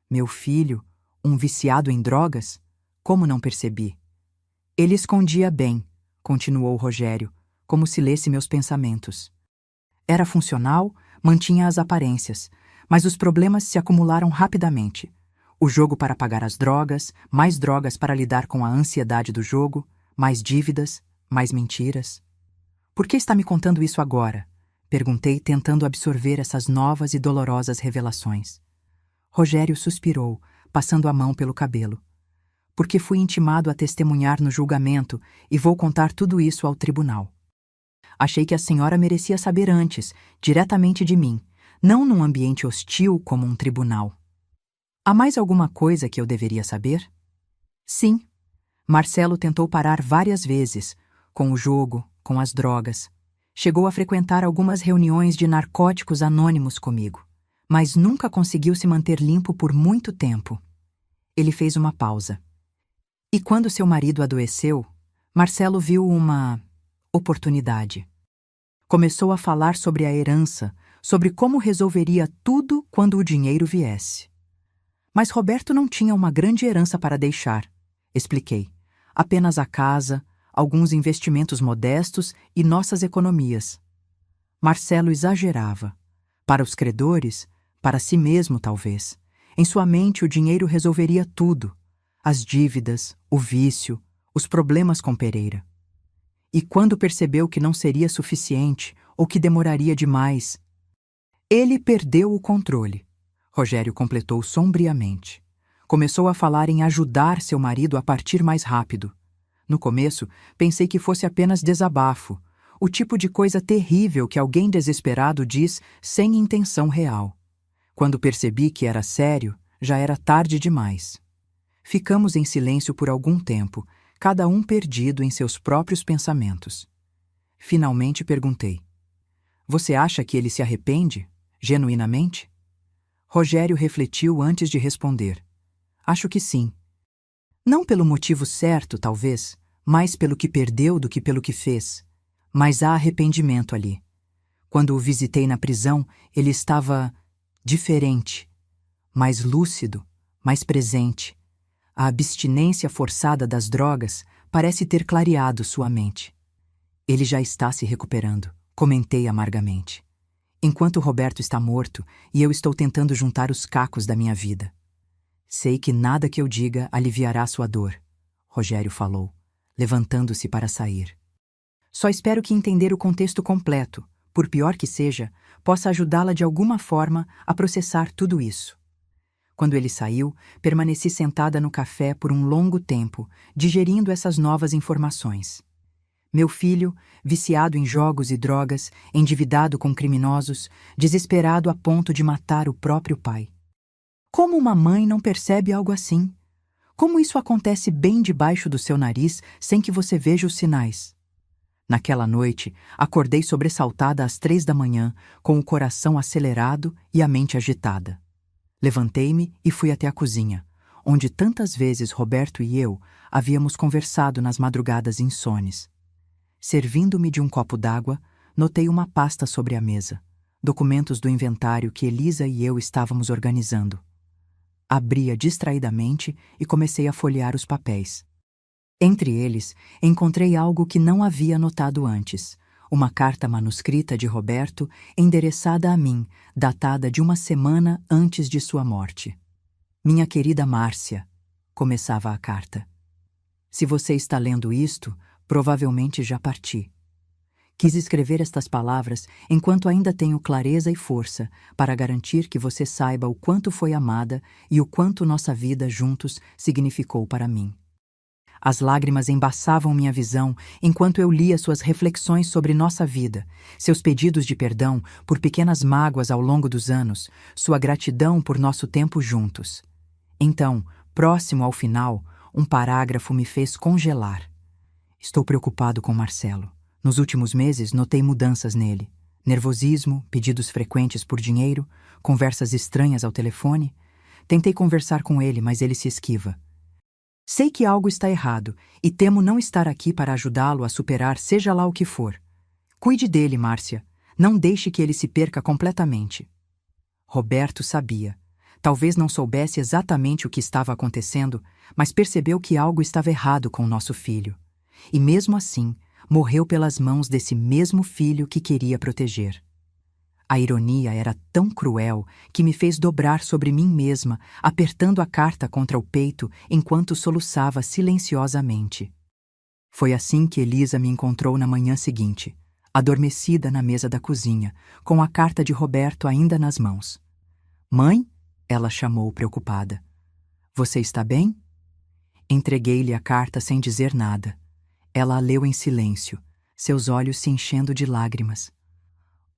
Meu filho, um viciado em drogas? Como não percebi? "Ele escondia bem", continuou Rogério, como se lesse meus pensamentos. "Era funcional, mantinha as aparências, mas os problemas se acumularam rapidamente. O jogo para pagar as drogas, mais drogas para lidar com a ansiedade do jogo, mais dívidas, mais mentiras." "Por que está me contando isso agora?" perguntei, tentando absorver essas novas e dolorosas revelações. Rogério suspirou, passando a mão pelo cabelo. "Porque fui intimado a testemunhar no julgamento e vou contar tudo isso ao tribunal. Achei que a senhora merecia saber antes, diretamente de mim, não num ambiente hostil como um tribunal. Há mais alguma coisa que eu deveria saber?" Sim, Marcelo tentou parar várias vezes, com o jogo, com as drogas. Chegou a frequentar algumas reuniões de narcóticos anônimos comigo, mas nunca conseguiu se manter limpo por muito tempo. Ele fez uma pausa. E quando seu marido adoeceu, Marcelo viu uma oportunidade. Começou a falar sobre a herança, sobre como resolveria tudo quando o dinheiro viesse. Mas Roberto não tinha uma grande herança para deixar, expliquei. Apenas a casa, alguns investimentos modestos e nossas economias. Marcelo exagerava. Para os credores, para si mesmo talvez. Em sua mente o dinheiro resolveria tudo. As dívidas, o vício, os problemas com Pereira. E quando percebeu que não seria suficiente ou que demoraria demais, ele perdeu o controle. Rogério completou sombriamente. Começou a falar em ajudar seu marido a partir mais rápido. No começo, pensei que fosse apenas desabafo, o tipo de coisa terrível que alguém desesperado diz sem intenção real. Quando percebi que era sério, já era tarde demais. Ficamos em silêncio por algum tempo, cada um perdido em seus próprios pensamentos. Finalmente perguntei: Você acha que ele se arrepende, genuinamente? Rogério refletiu antes de responder. Acho que sim. Não pelo motivo certo, talvez, mais pelo que perdeu do que pelo que fez. Mas há arrependimento ali. Quando o visitei na prisão, ele estava diferente, mais lúcido, mais presente. A abstinência forçada das drogas parece ter clareado sua mente. Ele já está se recuperando, comentei amargamente. Enquanto Roberto está morto e eu estou tentando juntar os cacos da minha vida. Sei que nada que eu diga aliviará sua dor, Rogério falou, levantando-se para sair. Só espero que entender o contexto completo, por pior que seja, possa ajudá-la de alguma forma a processar tudo isso. Quando ele saiu, permaneci sentada no café por um longo tempo, digerindo essas novas informações. Meu filho, viciado em jogos e drogas, endividado com criminosos, desesperado a ponto de matar o próprio pai. Como uma mãe não percebe algo assim? Como isso acontece bem debaixo do seu nariz sem que você veja os sinais? Naquela noite, acordei sobressaltada às 3 da manhã, com o coração acelerado e a mente agitada. Levantei-me e fui até a cozinha, onde tantas vezes Roberto e eu havíamos conversado nas madrugadas insones. Servindo-me de um copo d'água, notei uma pasta sobre a mesa, documentos do inventário que Elisa e eu estávamos organizando. Abri-a distraidamente e comecei a folhear os papéis. Entre eles, encontrei algo que não havia notado antes, uma carta manuscrita de Roberto endereçada a mim, datada de uma semana antes de sua morte. Minha querida Márcia, começava a carta. Se você está lendo isto, provavelmente já parti. Quis escrever estas palavras enquanto ainda tenho clareza e força para garantir que você saiba o quanto foi amada e o quanto nossa vida juntos significou para mim. As lágrimas embaçavam minha visão enquanto eu lia suas reflexões sobre nossa vida, seus pedidos de perdão por pequenas mágoas ao longo dos anos, sua gratidão por nosso tempo juntos. Então, próximo ao final, um parágrafo me fez congelar. Estou preocupado com Marcelo. Nos últimos meses, notei mudanças nele. Nervosismo, pedidos frequentes por dinheiro, conversas estranhas ao telefone. Tentei conversar com ele, mas ele se esquiva. Sei que algo está errado e temo não estar aqui para ajudá-lo a superar seja lá o que for. Cuide dele, Márcia. Não deixe que ele se perca completamente. Roberto sabia. Talvez não soubesse exatamente o que estava acontecendo, mas percebeu que algo estava errado com nosso filho. E mesmo assim, morreu pelas mãos desse mesmo filho que queria proteger. A ironia era tão cruel que me fez dobrar sobre mim mesma, apertando a carta contra o peito enquanto soluçava silenciosamente. Foi assim que Elisa me encontrou na manhã seguinte, adormecida na mesa da cozinha, com a carta de Roberto ainda nas mãos. "Mãe?" ela chamou preocupada. "Você está bem?" Entreguei-lhe a carta sem dizer nada. Ela a leu em silêncio, seus olhos se enchendo de lágrimas.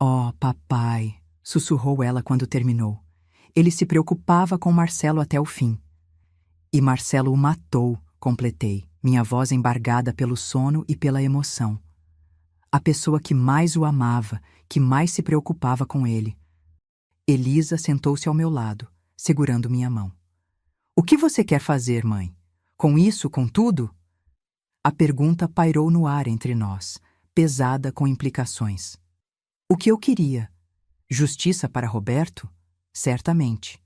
"Oh, papai", sussurrou ela quando terminou. Ele se preocupava com Marcelo até o fim. E Marcelo o matou, completei, minha voz embargada pelo sono e pela emoção. A pessoa que mais o amava, que mais se preocupava com ele. Elisa sentou-se ao meu lado, segurando minha mão. O que você quer fazer, mãe? Com isso, com tudo? A pergunta pairou no ar entre nós, pesada com implicações. O que eu queria? Justiça para Roberto? Certamente.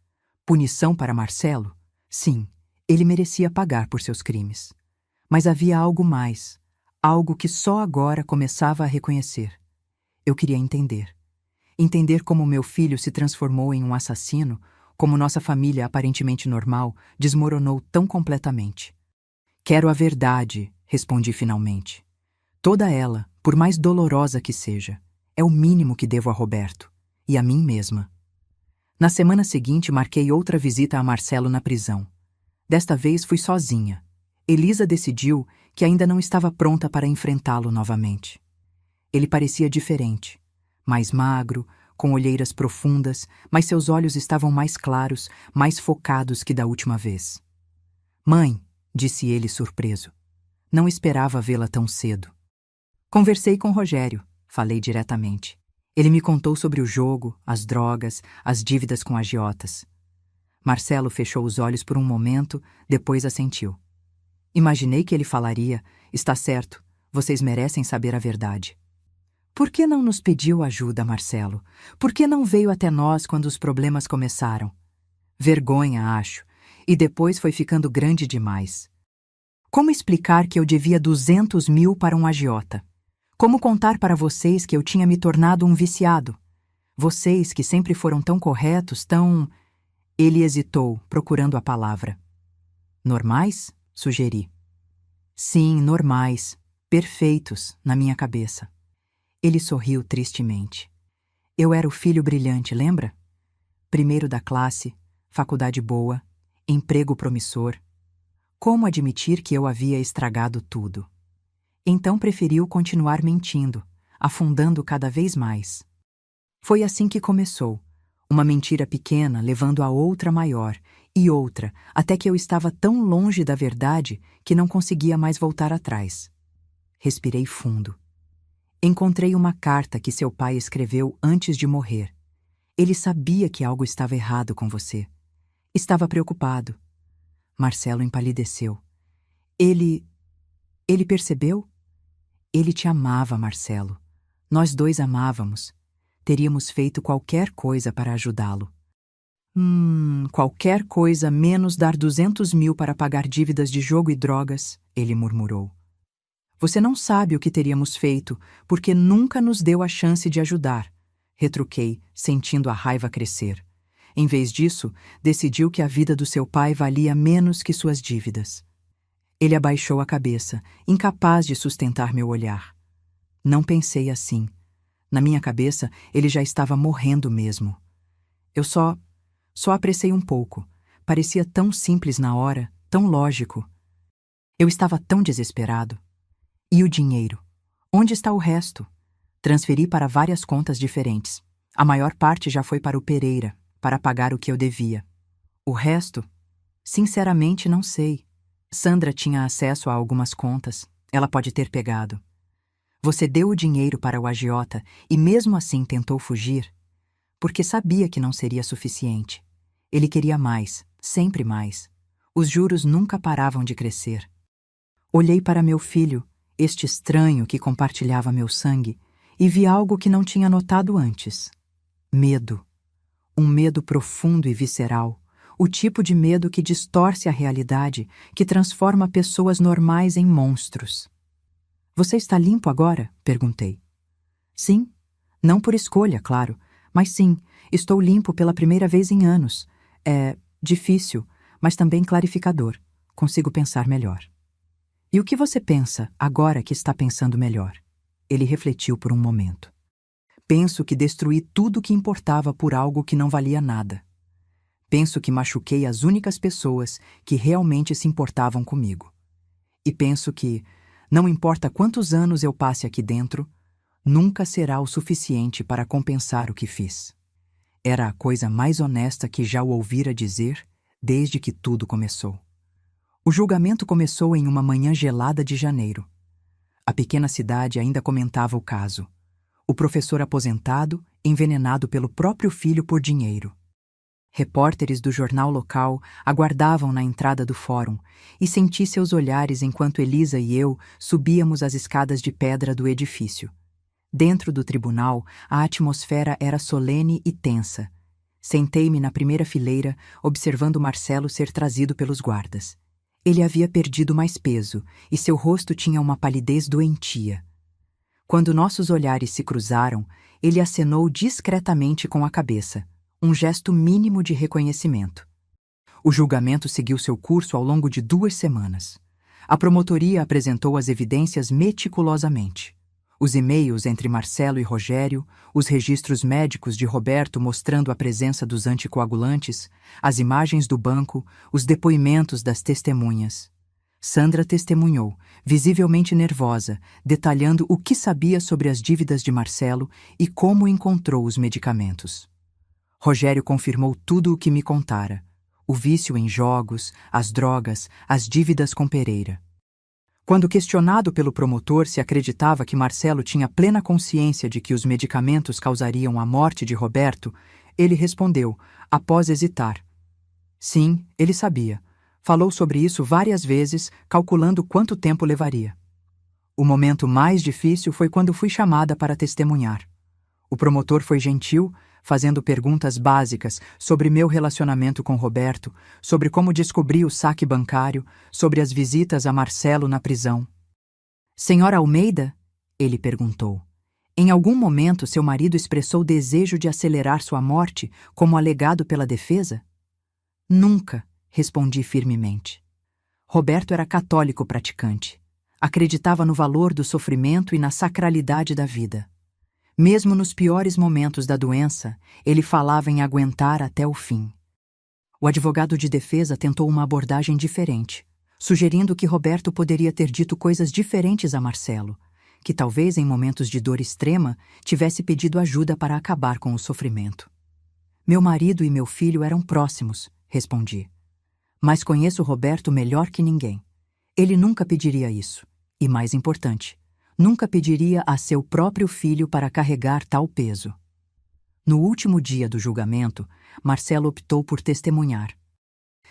Punição para Marcelo? Sim, ele merecia pagar por seus crimes. Mas havia algo mais, algo que só agora começava a reconhecer. Eu queria entender. Entender como meu filho se transformou em um assassino, como nossa família aparentemente normal desmoronou tão completamente. Quero a verdade, respondi finalmente. Toda ela, por mais dolorosa que seja, é o mínimo que devo a Roberto, e a mim mesma. Na semana seguinte, marquei outra visita a Marcelo na prisão. Desta vez fui sozinha. Elisa decidiu que ainda não estava pronta para enfrentá-lo novamente. Ele parecia diferente, mais magro, com olheiras profundas, mas seus olhos estavam mais claros, mais focados que da última vez. Mãe, disse ele surpreso. Não esperava vê-la tão cedo. Conversei com Rogério, falei diretamente. Ele me contou sobre o jogo, as drogas, as dívidas com agiotas. Marcelo fechou os olhos por um momento, depois assentiu. Imaginei que ele falaria, está certo, vocês merecem saber a verdade. Por que não nos pediu ajuda, Marcelo? Por que não veio até nós quando os problemas começaram? Vergonha, acho, e depois foi ficando grande demais. Como explicar que eu devia 200 mil para um agiota? Como contar para vocês que eu tinha me tornado um viciado? Vocês que sempre foram tão corretos, tão... Ele hesitou, procurando a palavra. Normais? Sugeri. Sim, normais. Perfeitos, na minha cabeça. Ele sorriu tristemente. Eu era o filho brilhante, lembra? Primeiro da classe, faculdade boa, emprego promissor. Como admitir que eu havia estragado tudo? Então preferiu continuar mentindo, afundando cada vez mais. Foi assim que começou, uma mentira pequena levando a outra maior, e outra, até que eu estava tão longe da verdade que não conseguia mais voltar atrás. Respirei fundo. Encontrei uma carta que seu pai escreveu antes de morrer. Ele sabia que algo estava errado com você. Estava preocupado. Marcelo empalideceu. Ele percebeu? Ele te amava, Marcelo. Nós dois amávamos. Teríamos feito qualquer coisa para ajudá-lo. Qualquer coisa menos dar 200 mil para pagar dívidas de jogo e drogas, ele murmurou. Você não sabe o que teríamos feito, porque nunca nos deu a chance de ajudar, retruquei, sentindo a raiva crescer. Em vez disso, decidiu que a vida do seu pai valia menos que suas dívidas. Ele abaixou a cabeça, incapaz de sustentar meu olhar. Não pensei assim. Na minha cabeça, ele já estava morrendo mesmo. Eu só apressei um pouco. Parecia tão simples na hora, tão lógico. Eu estava tão desesperado. E o dinheiro? Onde está o resto? Transferi para várias contas diferentes. A maior parte já foi para o Pereira, para pagar o que eu devia. O resto? Sinceramente, não sei. Sandra tinha acesso a algumas contas. Ela pode ter pegado. Você deu o dinheiro para o agiota e mesmo assim tentou fugir? Porque sabia que não seria suficiente. Ele queria mais, sempre mais. Os juros nunca paravam de crescer. Olhei para meu filho, este estranho que compartilhava meu sangue, e vi algo que não tinha notado antes. Medo. Um medo profundo e visceral. O tipo de medo que distorce a realidade, que transforma pessoas normais em monstros. Você está limpo agora? Perguntei. Sim. Não por escolha, claro. Mas sim, estou limpo pela primeira vez em anos. É difícil, mas também clarificador. Consigo pensar melhor. E o que você pensa agora que está pensando melhor? Ele refletiu por um momento. Penso que destruí tudo o que importava por algo que não valia nada. Penso que machuquei as únicas pessoas que realmente se importavam comigo. E penso que, não importa quantos anos eu passe aqui dentro, nunca será o suficiente para compensar o que fiz. Era a coisa mais honesta que já o ouvira dizer desde que tudo começou. O julgamento começou em uma manhã gelada de janeiro. A pequena cidade ainda comentava o caso. O professor aposentado, envenenado pelo próprio filho por dinheiro. Repórteres do jornal local aguardavam na entrada do fórum e senti seus olhares enquanto Elisa e eu subíamos as escadas de pedra do edifício. Dentro do tribunal, a atmosfera era solene e tensa. Sentei-me na primeira fileira, observando Marcelo ser trazido pelos guardas. Ele havia perdido mais peso e seu rosto tinha uma palidez doentia. Quando nossos olhares se cruzaram, ele acenou discretamente com a cabeça, um gesto mínimo de reconhecimento. O julgamento seguiu seu curso ao longo de 2 semanas. A promotoria apresentou as evidências meticulosamente. Os e-mails entre Marcelo e Rogério, os registros médicos de Roberto mostrando a presença dos anticoagulantes, as imagens do banco, os depoimentos das testemunhas. Sandra testemunhou, visivelmente nervosa, detalhando o que sabia sobre as dívidas de Marcelo e como encontrou os medicamentos. Rogério confirmou tudo o que me contara: o vício em jogos, as drogas, as dívidas com Pereira. Quando questionado pelo promotor se acreditava que Marcelo tinha plena consciência de que os medicamentos causariam a morte de Roberto, ele respondeu, após hesitar. Sim, ele sabia. Falou sobre isso várias vezes, calculando quanto tempo levaria. O momento mais difícil foi quando fui chamada para testemunhar. O promotor foi gentil, fazendo perguntas básicas sobre meu relacionamento com Roberto, sobre como descobri o saque bancário, sobre as visitas a Marcelo na prisão. Senhora Almeida? Ele perguntou. Em algum momento seu marido expressou desejo de acelerar sua morte, como alegado pela defesa? Nunca, respondi firmemente. Roberto era católico praticante. Acreditava no valor do sofrimento e na sacralidade da vida. Mesmo nos piores momentos da doença, ele falava em aguentar até o fim. O advogado de defesa tentou uma abordagem diferente, sugerindo que Roberto poderia ter dito coisas diferentes a Marcelo, que talvez em momentos de dor extrema tivesse pedido ajuda para acabar com o sofrimento. Meu marido e meu filho eram próximos, respondi. Mas conheço Roberto melhor que ninguém. Ele nunca pediria isso. E mais importante, nunca pediria a seu próprio filho para carregar tal peso. No último dia do julgamento, Marcelo optou por testemunhar.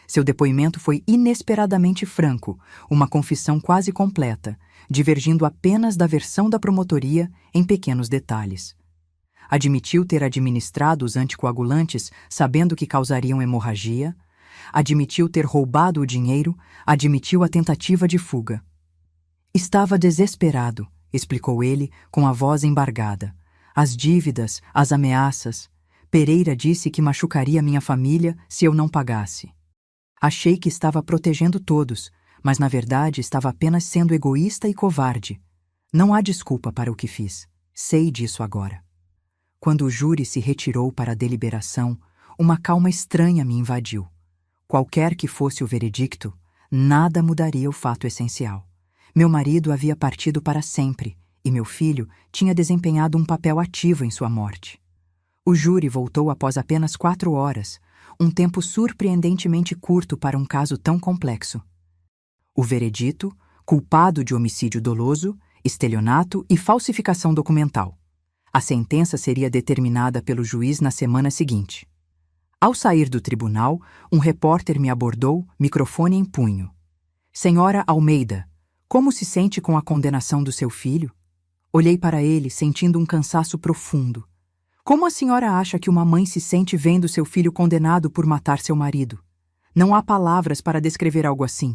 Seu depoimento foi inesperadamente franco, uma confissão quase completa, divergindo apenas da versão da promotoria em pequenos detalhes. Admitiu ter administrado os anticoagulantes sabendo que causariam hemorragia, admitiu ter roubado o dinheiro, admitiu a tentativa de fuga. Estava desesperado, explicou ele com a voz embargada. As dívidas, as ameaças. Pereira disse que machucaria minha família se eu não pagasse. Achei que estava protegendo todos, mas na verdade estava apenas sendo egoísta e covarde. Não há desculpa para o que fiz. Sei disso agora. Quando o júri se retirou para a deliberação, uma calma estranha me invadiu. Qualquer que fosse o veredicto, nada mudaria o fato essencial. Meu marido havia partido para sempre, e meu filho tinha desempenhado um papel ativo em sua morte. O júri voltou após apenas 4 horas, um tempo surpreendentemente curto para um caso tão complexo. O veredito, culpado de homicídio doloso, estelionato e falsificação documental. A sentença seria determinada pelo juiz na semana seguinte. Ao sair do tribunal, um repórter me abordou, microfone em punho. Senhora Almeida, como se sente com a condenação do seu filho? Olhei para ele, sentindo um cansaço profundo. Como a senhora acha que uma mãe se sente vendo seu filho condenado por matar seu marido? Não há palavras para descrever algo assim.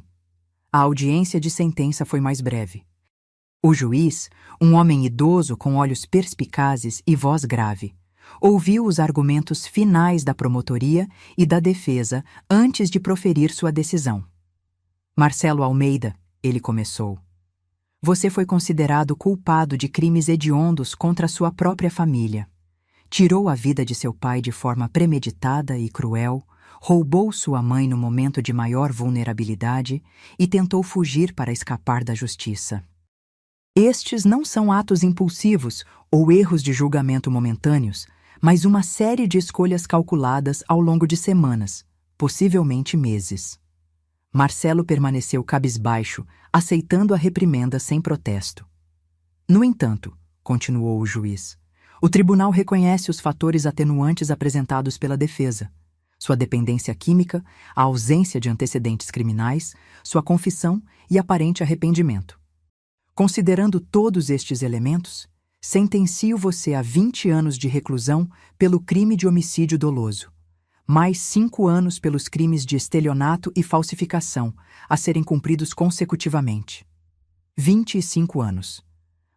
A audiência de sentença foi mais breve. O juiz, um homem idoso com olhos perspicazes e voz grave, ouviu os argumentos finais da promotoria e da defesa antes de proferir sua decisão. Marcelo Almeida, ele começou. Você foi considerado culpado de crimes hediondos contra sua própria família. Tirou a vida de seu pai de forma premeditada e cruel, roubou sua mãe no momento de maior vulnerabilidade e tentou fugir para escapar da justiça. Estes não são atos impulsivos ou erros de julgamento momentâneos, mas uma série de escolhas calculadas ao longo de semanas, possivelmente meses. Marcelo permaneceu cabisbaixo, aceitando a reprimenda sem protesto. No entanto, continuou o juiz, o tribunal reconhece os fatores atenuantes apresentados pela defesa: sua dependência química, a ausência de antecedentes criminais, sua confissão e aparente arrependimento. Considerando todos estes elementos, sentencio você a 20 anos de reclusão pelo crime de homicídio doloso, mais 5 anos pelos crimes de estelionato e falsificação, a serem cumpridos consecutivamente. 25 anos.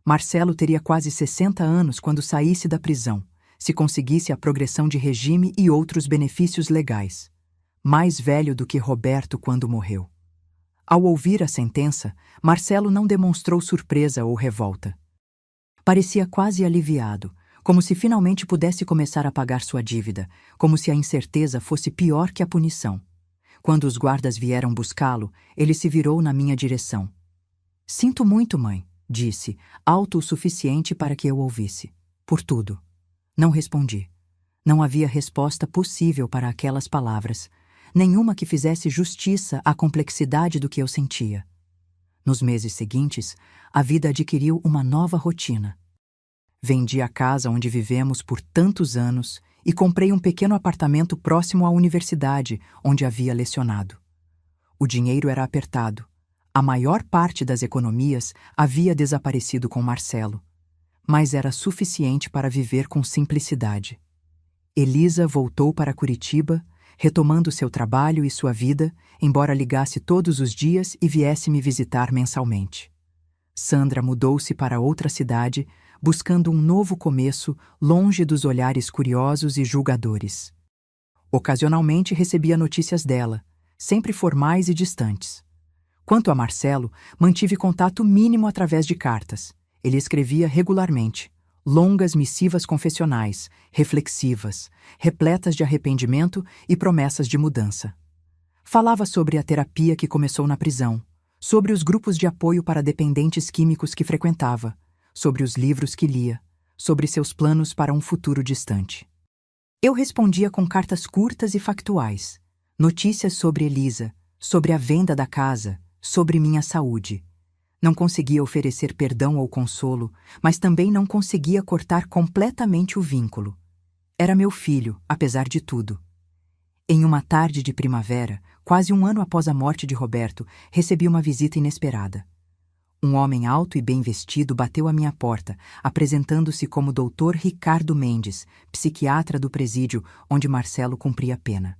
Marcelo teria quase 60 anos quando saísse da prisão, se conseguisse a progressão de regime e outros benefícios legais. Mais velho do que Roberto quando morreu. Ao ouvir a sentença, Marcelo não demonstrou surpresa ou revolta. Parecia quase aliviado, como se finalmente pudesse começar a pagar sua dívida, como se a incerteza fosse pior que a punição. Quando os guardas vieram buscá-lo, ele se virou na minha direção. Sinto muito, mãe, disse, alto o suficiente para que eu ouvisse. Por tudo. Não respondi. Não havia resposta possível para aquelas palavras, nenhuma que fizesse justiça à complexidade do que eu sentia. Nos meses seguintes, a vida adquiriu uma nova rotina. Vendi a casa onde vivemos por tantos anos e comprei um pequeno apartamento próximo à universidade, onde havia lecionado. O dinheiro era apertado. A maior parte das economias havia desaparecido com Marcelo, mas era suficiente para viver com simplicidade. Elisa voltou para Curitiba, retomando seu trabalho e sua vida, embora ligasse todos os dias e viesse me visitar mensalmente. Sandra mudou-se para outra cidade, buscando um novo começo, longe dos olhares curiosos e julgadores. Ocasionalmente recebia notícias dela, sempre formais e distantes. Quanto a Marcelo, mantive contato mínimo através de cartas. Ele escrevia regularmente, longas missivas confessionais, reflexivas, repletas de arrependimento e promessas de mudança. Falava sobre a terapia que começou na prisão, sobre os grupos de apoio para dependentes químicos que frequentava, sobre os livros que lia, sobre seus planos para um futuro distante. Eu respondia com cartas curtas e factuais, notícias sobre Elisa, sobre a venda da casa, sobre minha saúde. Não conseguia oferecer perdão ou consolo, mas também não conseguia cortar completamente o vínculo. Era meu filho, apesar de tudo. Em uma tarde de primavera, quase um ano após a morte de Roberto, recebi uma visita inesperada. Um homem alto e bem vestido bateu à minha porta, apresentando-se como Dr. Ricardo Mendes, psiquiatra do presídio onde Marcelo cumpria pena.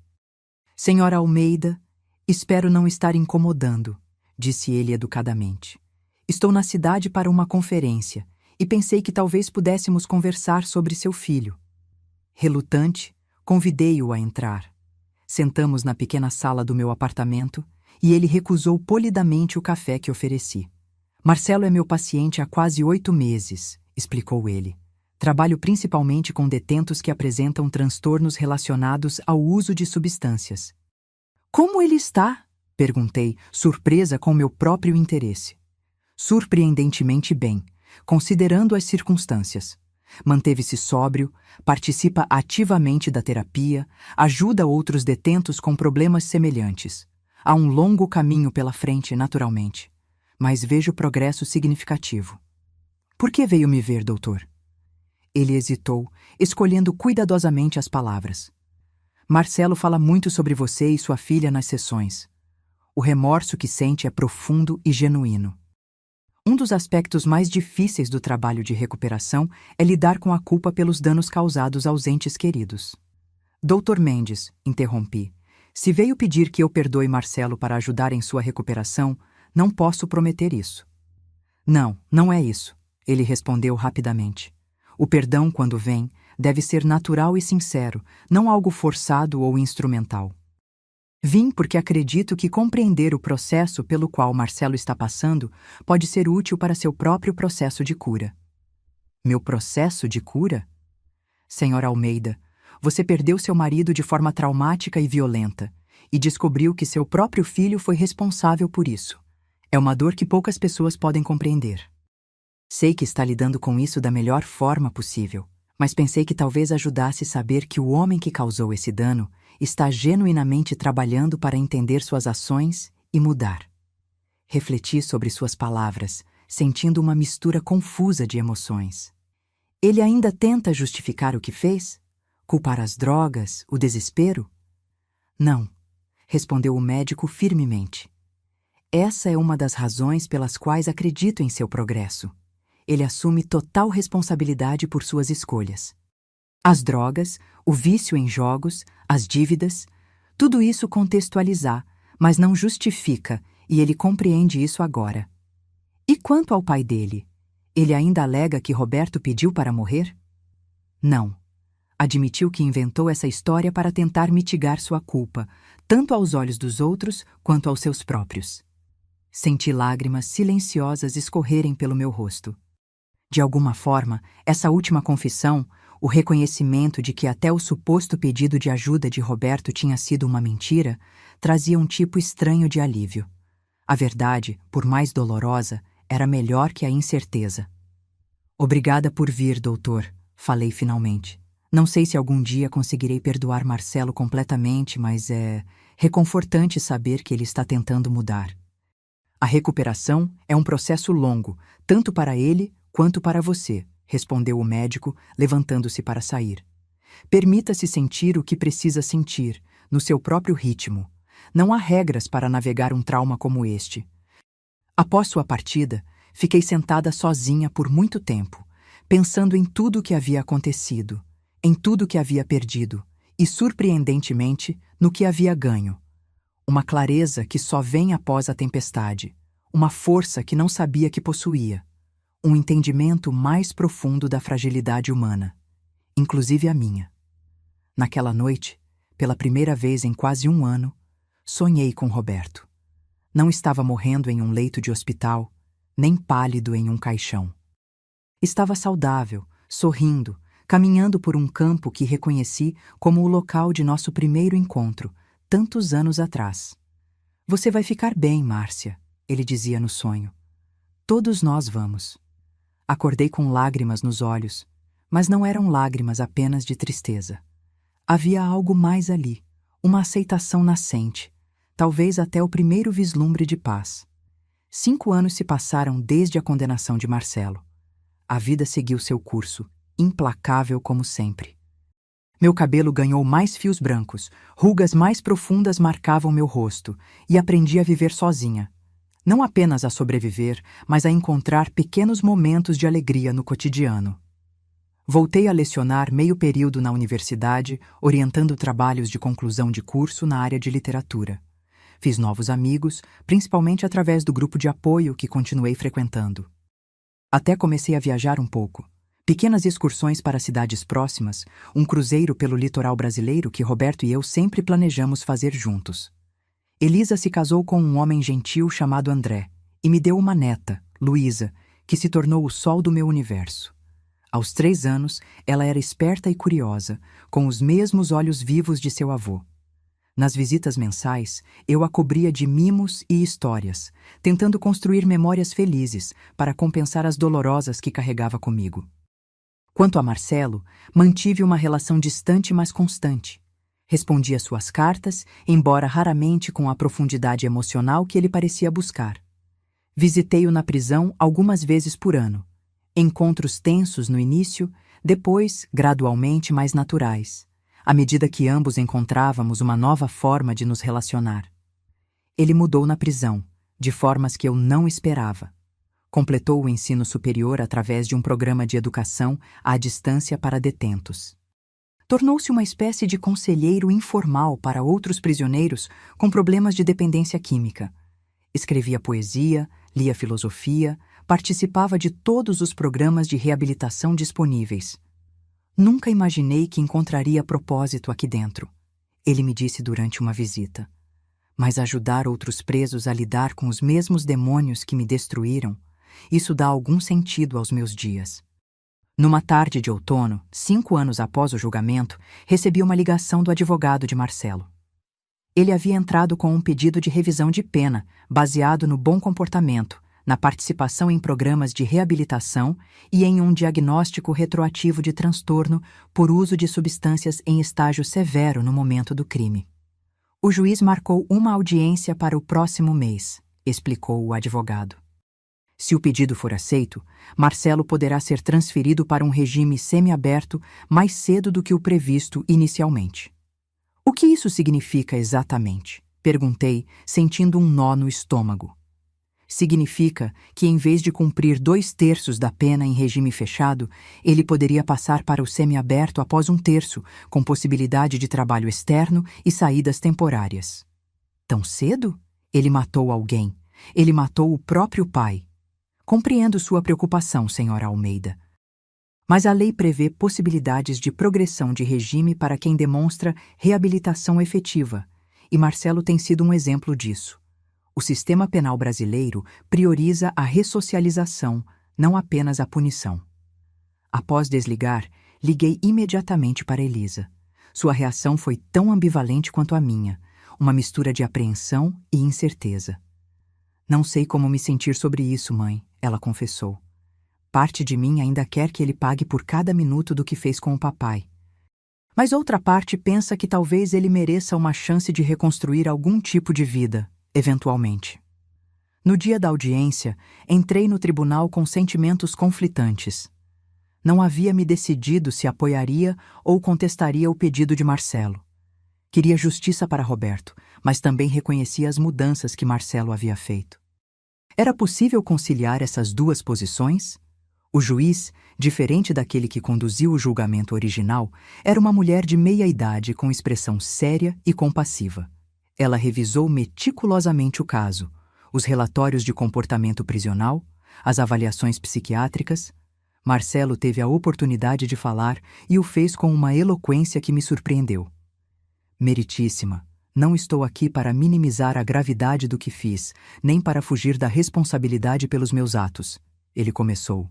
Senhora Almeida, espero não estar incomodando, disse ele educadamente. Estou na cidade para uma conferência e pensei que talvez pudéssemos conversar sobre seu filho. Relutante, convidei-o a entrar. Sentamos na pequena sala do meu apartamento e ele recusou polidamente o café que ofereci. Marcelo é meu paciente há quase 8 meses, explicou ele. Trabalho principalmente com detentos que apresentam transtornos relacionados ao uso de substâncias. Como ele está? Perguntei, surpresa com meu próprio interesse. Surpreendentemente bem, considerando as circunstâncias. Manteve-se sóbrio, participa ativamente da terapia, ajuda outros detentos com problemas semelhantes. Há um longo caminho pela frente, naturalmente, mas vejo progresso significativo. Por que veio me ver, doutor? Ele hesitou, escolhendo cuidadosamente as palavras. Marcelo fala muito sobre você e sua filha nas sessões. O remorso que sente é profundo e genuíno. Um dos aspectos mais difíceis do trabalho de recuperação é lidar com a culpa pelos danos causados aos entes queridos. Dr. Mendes, interrompi, se veio pedir que eu perdoe Marcelo para ajudar em sua recuperação, não posso prometer isso. Não, não é isso, ele respondeu rapidamente. O perdão, quando vem, deve ser natural e sincero, não algo forçado ou instrumental. Vim porque acredito que compreender o processo pelo qual Marcelo está passando pode ser útil para seu próprio processo de cura. Meu processo de cura? Senhora Almeida, você perdeu seu marido de forma traumática e violenta e descobriu que seu próprio filho foi responsável por isso. É uma dor que poucas pessoas podem compreender. Sei que está lidando com isso da melhor forma possível, mas pensei que talvez ajudasse saber que o homem que causou esse dano está genuinamente trabalhando para entender suas ações e mudar. Refleti sobre suas palavras, sentindo uma mistura confusa de emoções. Ele ainda tenta justificar o que fez? Culpar as drogas, o desespero? Não, respondeu o médico firmemente. Essa é uma das razões pelas quais acredito em seu progresso. Ele assume total responsabilidade por suas escolhas. As drogas, o vício em jogos, as dívidas, tudo isso contextualizar, mas não justifica, e ele compreende isso agora. E quanto ao pai dele? Ele ainda alega que Roberto pediu para morrer? Não. Admitiu que inventou essa história para tentar mitigar sua culpa, tanto aos olhos dos outros quanto aos seus próprios. Senti lágrimas silenciosas escorrerem pelo meu rosto. De alguma forma, essa última confissão, o reconhecimento de que até o suposto pedido de ajuda de Roberto tinha sido uma mentira, trazia um tipo estranho de alívio. A verdade, por mais dolorosa, era melhor que a incerteza. Obrigada por vir, doutor, falei finalmente. Não sei se algum dia conseguirei perdoar Marcelo completamente, mas é reconfortante saber que ele está tentando mudar. A recuperação é um processo longo, tanto para ele quanto para você, respondeu o médico, levantando-se para sair. Permita-se sentir o que precisa sentir, no seu próprio ritmo. Não há regras para navegar um trauma como este. Após sua partida, fiquei sentada sozinha por muito tempo, pensando em tudo o que havia acontecido, em tudo o que havia perdido e, surpreendentemente, no que havia ganho. Uma clareza que só vem após a tempestade, uma força que não sabia que possuía, um entendimento mais profundo da fragilidade humana, inclusive a minha. Naquela noite, pela primeira vez em quase um ano, sonhei com Roberto. Não estava morrendo em um leito de hospital, nem pálido em um caixão. Estava saudável, sorrindo, caminhando por um campo que reconheci como o local de nosso primeiro encontro, tantos anos atrás. Você vai ficar bem, Márcia, ele dizia no sonho. Todos nós vamos. Acordei com lágrimas nos olhos, mas não eram lágrimas apenas de tristeza. Havia algo mais ali, uma aceitação nascente, talvez até o primeiro vislumbre de paz. 5 anos se passaram desde a condenação de Marcelo. A vida seguiu seu curso, implacável como sempre. Meu cabelo ganhou mais fios brancos, rugas mais profundas marcavam meu rosto, e aprendi a viver sozinha. Não apenas a sobreviver, mas a encontrar pequenos momentos de alegria no cotidiano. Voltei a lecionar meio período na universidade, orientando trabalhos de conclusão de curso na área de literatura. Fiz novos amigos, principalmente através do grupo de apoio que continuei frequentando. Até comecei a viajar um pouco. Pequenas excursões para cidades próximas, um cruzeiro pelo litoral brasileiro que Roberto e eu sempre planejamos fazer juntos. Elisa se casou com um homem gentil chamado André e me deu uma neta, Luísa, que se tornou o sol do meu universo. Aos 3 anos, ela era esperta e curiosa, com os mesmos olhos vivos de seu avô. Nas visitas mensais, eu a cobria de mimos e histórias, tentando construir memórias felizes para compensar as dolorosas que carregava comigo. Quanto a Marcelo, mantive uma relação distante mas constante. Respondia suas cartas, embora raramente com a profundidade emocional que ele parecia buscar. Visitei-o na prisão algumas vezes por ano. Encontros tensos no início, depois, gradualmente mais naturais, à medida que ambos encontrávamos uma nova forma de nos relacionar. Ele mudou na prisão, de formas que eu não esperava. Completou o ensino superior através de um programa de educação à distância para detentos. Tornou-se uma espécie de conselheiro informal para outros prisioneiros com problemas de dependência química. Escrevia poesia, lia filosofia, participava de todos os programas de reabilitação disponíveis. Nunca imaginei que encontraria propósito aqui dentro, ele me disse durante uma visita. Mas ajudar outros presos a lidar com os mesmos demônios que me destruíram, isso dá algum sentido aos meus dias. Numa tarde de outono, 5 anos após o julgamento, recebi uma ligação do advogado de Marcelo. Ele havia entrado com um pedido de revisão de pena, baseado no bom comportamento, na participação em programas de reabilitação e em um diagnóstico retroativo de transtorno por uso de substâncias em estágio severo no momento do crime. O juiz marcou uma audiência para o próximo mês, explicou o advogado. Se o pedido for aceito, Marcelo poderá ser transferido para um regime semiaberto mais cedo do que o previsto inicialmente. O que isso significa exatamente? Perguntei, sentindo um nó no estômago. Significa que, em vez de cumprir 2/3 da pena em regime fechado, ele poderia passar para o semiaberto após 1/3, com possibilidade de trabalho externo e saídas temporárias. Tão cedo? Ele matou alguém. Ele matou o próprio pai. Compreendo sua preocupação, senhora Almeida. Mas a lei prevê possibilidades de progressão de regime para quem demonstra reabilitação efetiva, e Marcelo tem sido um exemplo disso. O sistema penal brasileiro prioriza a ressocialização, não apenas a punição. Após desligar, liguei imediatamente para Elisa. Sua reação foi tão ambivalente quanto a minha, uma mistura de apreensão e incerteza. Não sei como me sentir sobre isso, mãe, ela confessou. Parte de mim ainda quer que ele pague por cada minuto do que fez com o papai. Mas outra parte pensa que talvez ele mereça uma chance de reconstruir algum tipo de vida, eventualmente. No dia da audiência, entrei no tribunal com sentimentos conflitantes. Não havia me decidido se apoiaria ou contestaria o pedido de Marcelo. Queria justiça para Roberto, mas também reconhecia as mudanças que Marcelo havia feito. Era possível conciliar essas duas posições? O juiz, diferente daquele que conduziu o julgamento original, era uma mulher de meia-idade com expressão séria e compassiva. Ela revisou meticulosamente o caso, os relatórios de comportamento prisional, as avaliações psiquiátricas. Marcelo teve a oportunidade de falar e o fez com uma eloquência que me surpreendeu. Meritíssima, não estou aqui para minimizar a gravidade do que fiz, nem para fugir da responsabilidade pelos meus atos, ele começou.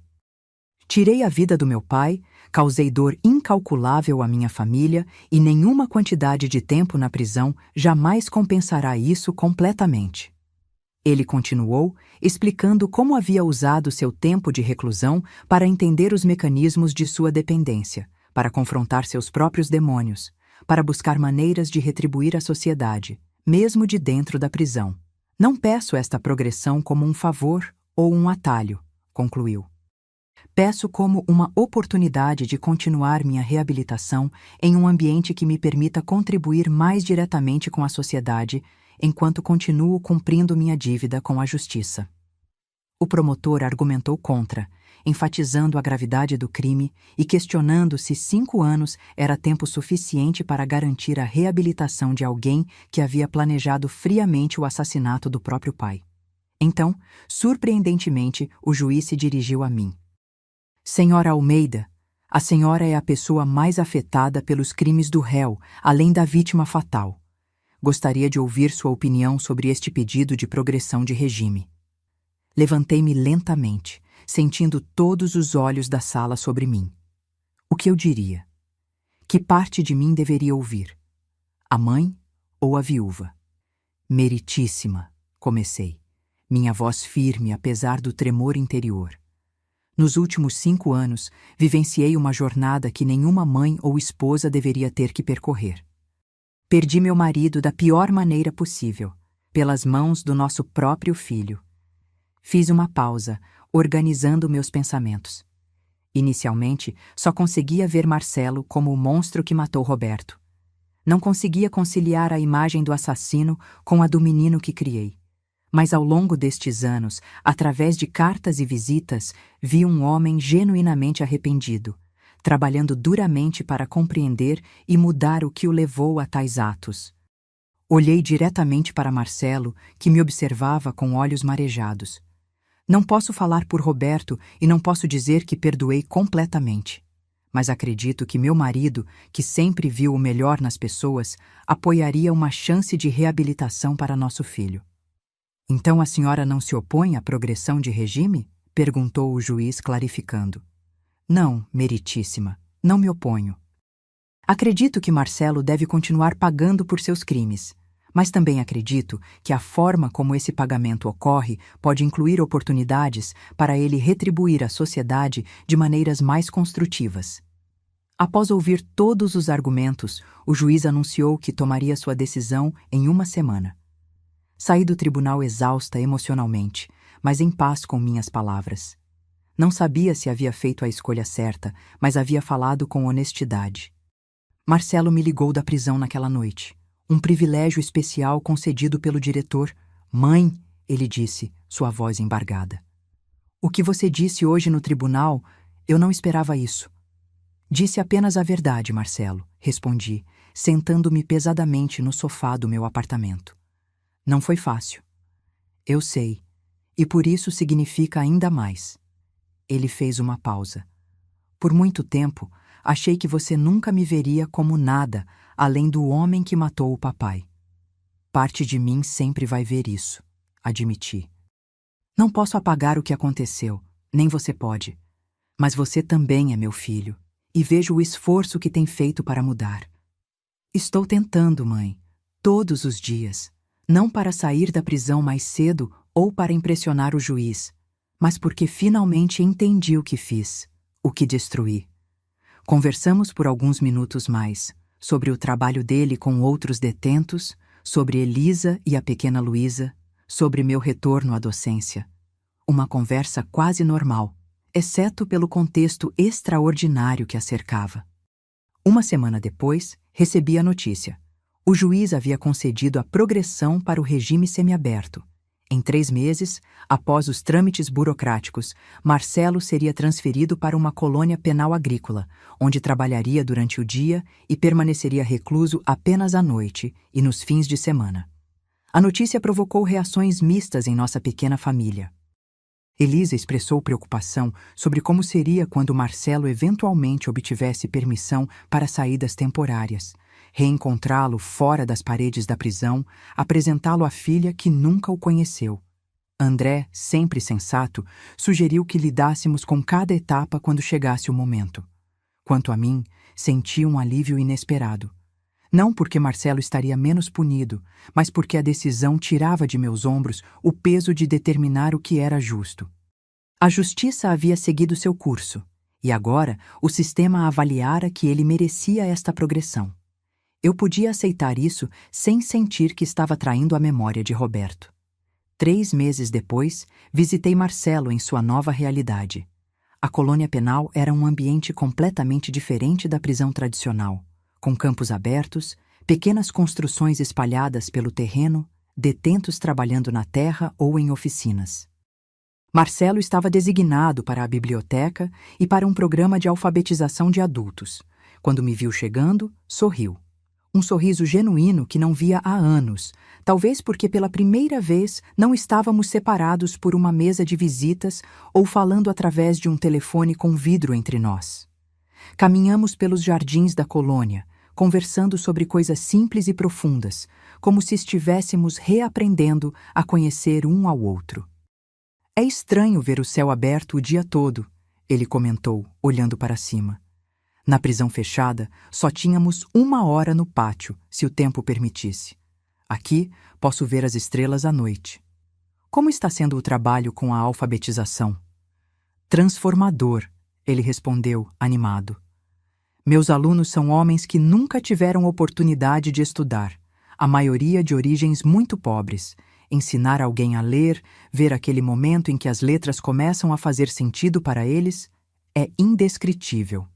Tirei a vida do meu pai, causei dor incalculável à minha família e nenhuma quantidade de tempo na prisão jamais compensará isso completamente. Ele continuou, explicando como havia usado seu tempo de reclusão para entender os mecanismos de sua dependência, para confrontar seus próprios demônios, para buscar maneiras de retribuir a sociedade, mesmo de dentro da prisão. Não peço esta progressão como um favor ou um atalho, concluiu. Peço como uma oportunidade de continuar minha reabilitação em um ambiente que me permita contribuir mais diretamente com a sociedade, enquanto continuo cumprindo minha dívida com a justiça. O promotor argumentou contra, enfatizando a gravidade do crime e questionando se 5 anos era tempo suficiente para garantir a reabilitação de alguém que havia planejado friamente o assassinato do próprio pai. Então, surpreendentemente, o juiz se dirigiu a mim. Senhora Almeida, a senhora é a pessoa mais afetada pelos crimes do réu, além da vítima fatal. Gostaria de ouvir sua opinião sobre este pedido de progressão de regime. Levantei-me lentamente, sentindo todos os olhos da sala sobre mim. O que eu diria? Que parte de mim deveria ouvir? A mãe ou a viúva? Meritíssima, comecei, minha voz firme apesar do tremor interior. Nos últimos 5 anos, vivenciei uma jornada que nenhuma mãe ou esposa deveria ter que percorrer. Perdi meu marido da pior maneira possível, pelas mãos do nosso próprio filho. Fiz uma pausa, organizando meus pensamentos. Inicialmente, só conseguia ver Marcelo como o monstro que matou Roberto. Não conseguia conciliar a imagem do assassino com a do menino que criei. Mas ao longo destes anos, através de cartas e visitas, vi um homem genuinamente arrependido, trabalhando duramente para compreender e mudar o que o levou a tais atos. Olhei diretamente para Marcelo, que me observava com olhos marejados. Não posso falar por Roberto e não posso dizer que perdoei completamente. Mas acredito que meu marido, que sempre viu o melhor nas pessoas, apoiaria uma chance de reabilitação para nosso filho. Então a senhora não se opõe à progressão de regime? Perguntou o juiz, clarificando. Não, meritíssima, não me oponho. Acredito que Marcelo deve continuar pagando por seus crimes, mas também acredito que a forma como esse pagamento ocorre pode incluir oportunidades para ele retribuir à sociedade de maneiras mais construtivas. Após ouvir todos os argumentos, o juiz anunciou que tomaria sua decisão em uma semana. Saí do tribunal exausta emocionalmente, mas em paz com minhas palavras. Não sabia se havia feito a escolha certa, mas havia falado com honestidade. Marcelo me ligou da prisão naquela noite. Um privilégio especial concedido pelo diretor. Mãe, ele disse, sua voz embargada. O que você disse hoje no tribunal, eu não esperava isso. Disse apenas a verdade, Marcelo, respondi, sentando-me pesadamente no sofá do meu apartamento. Não foi fácil. Eu sei, e por isso significa ainda mais. Ele fez uma pausa. Por muito tempo, achei que você nunca me veria como nada além do homem que matou o papai. Parte de mim sempre vai ver isso, admiti. Não posso apagar o que aconteceu, nem você pode. Mas você também é meu filho, e vejo o esforço que tem feito para mudar. Estou tentando, mãe, todos os dias, não para sair da prisão mais cedo ou para impressionar o juiz, mas porque finalmente entendi o que fiz, o que destruí. Conversamos por alguns minutos mais, sobre o trabalho dele com outros detentos, sobre Elisa e a pequena Luísa, sobre meu retorno à docência. Uma conversa quase normal, exceto pelo contexto extraordinário que a cercava. Uma semana depois, recebi a notícia. O juiz havia concedido a progressão para o regime semiaberto. Em 3 meses, após os trâmites burocráticos, Marcelo seria transferido para uma colônia penal agrícola, onde trabalharia durante o dia e permaneceria recluso apenas à noite e nos fins de semana. A notícia provocou reações mistas em nossa pequena família. Elisa expressou preocupação sobre como seria quando Marcelo eventualmente obtivesse permissão para saídas temporárias, reencontrá-lo fora das paredes da prisão, apresentá-lo à filha que nunca o conheceu. André, sempre sensato, sugeriu que lidássemos com cada etapa quando chegasse o momento. Quanto a mim, senti um alívio inesperado. Não porque Marcelo estaria menos punido, mas porque a decisão tirava de meus ombros o peso de determinar o que era justo. A justiça havia seguido seu curso, e agora o sistema avaliara que ele merecia esta progressão. Eu podia aceitar isso sem sentir que estava traindo a memória de Roberto. 3 meses depois, visitei Marcelo em sua nova realidade. A colônia penal era um ambiente completamente diferente da prisão tradicional, com campos abertos, pequenas construções espalhadas pelo terreno, detentos trabalhando na terra ou em oficinas. Marcelo estava designado para a biblioteca e para um programa de alfabetização de adultos. Quando me viu chegando, sorriu. Um sorriso genuíno que não via há anos, talvez porque pela primeira vez não estávamos separados por uma mesa de visitas ou falando através de um telefone com vidro entre nós. Caminhamos pelos jardins da colônia, conversando sobre coisas simples e profundas, como se estivéssemos reaprendendo a conhecer um ao outro. É estranho ver o céu aberto o dia todo, ele comentou, olhando para cima. Na prisão fechada, só tínhamos 1 hora no pátio, se o tempo permitisse. Aqui, posso ver as estrelas à noite. Como está sendo o trabalho com a alfabetização? Transformador, ele respondeu, animado. Meus alunos são homens que nunca tiveram oportunidade de estudar, a maioria de origens muito pobres. Ensinar alguém a ler, ver aquele momento em que as letras começam a fazer sentido para eles, é indescritível.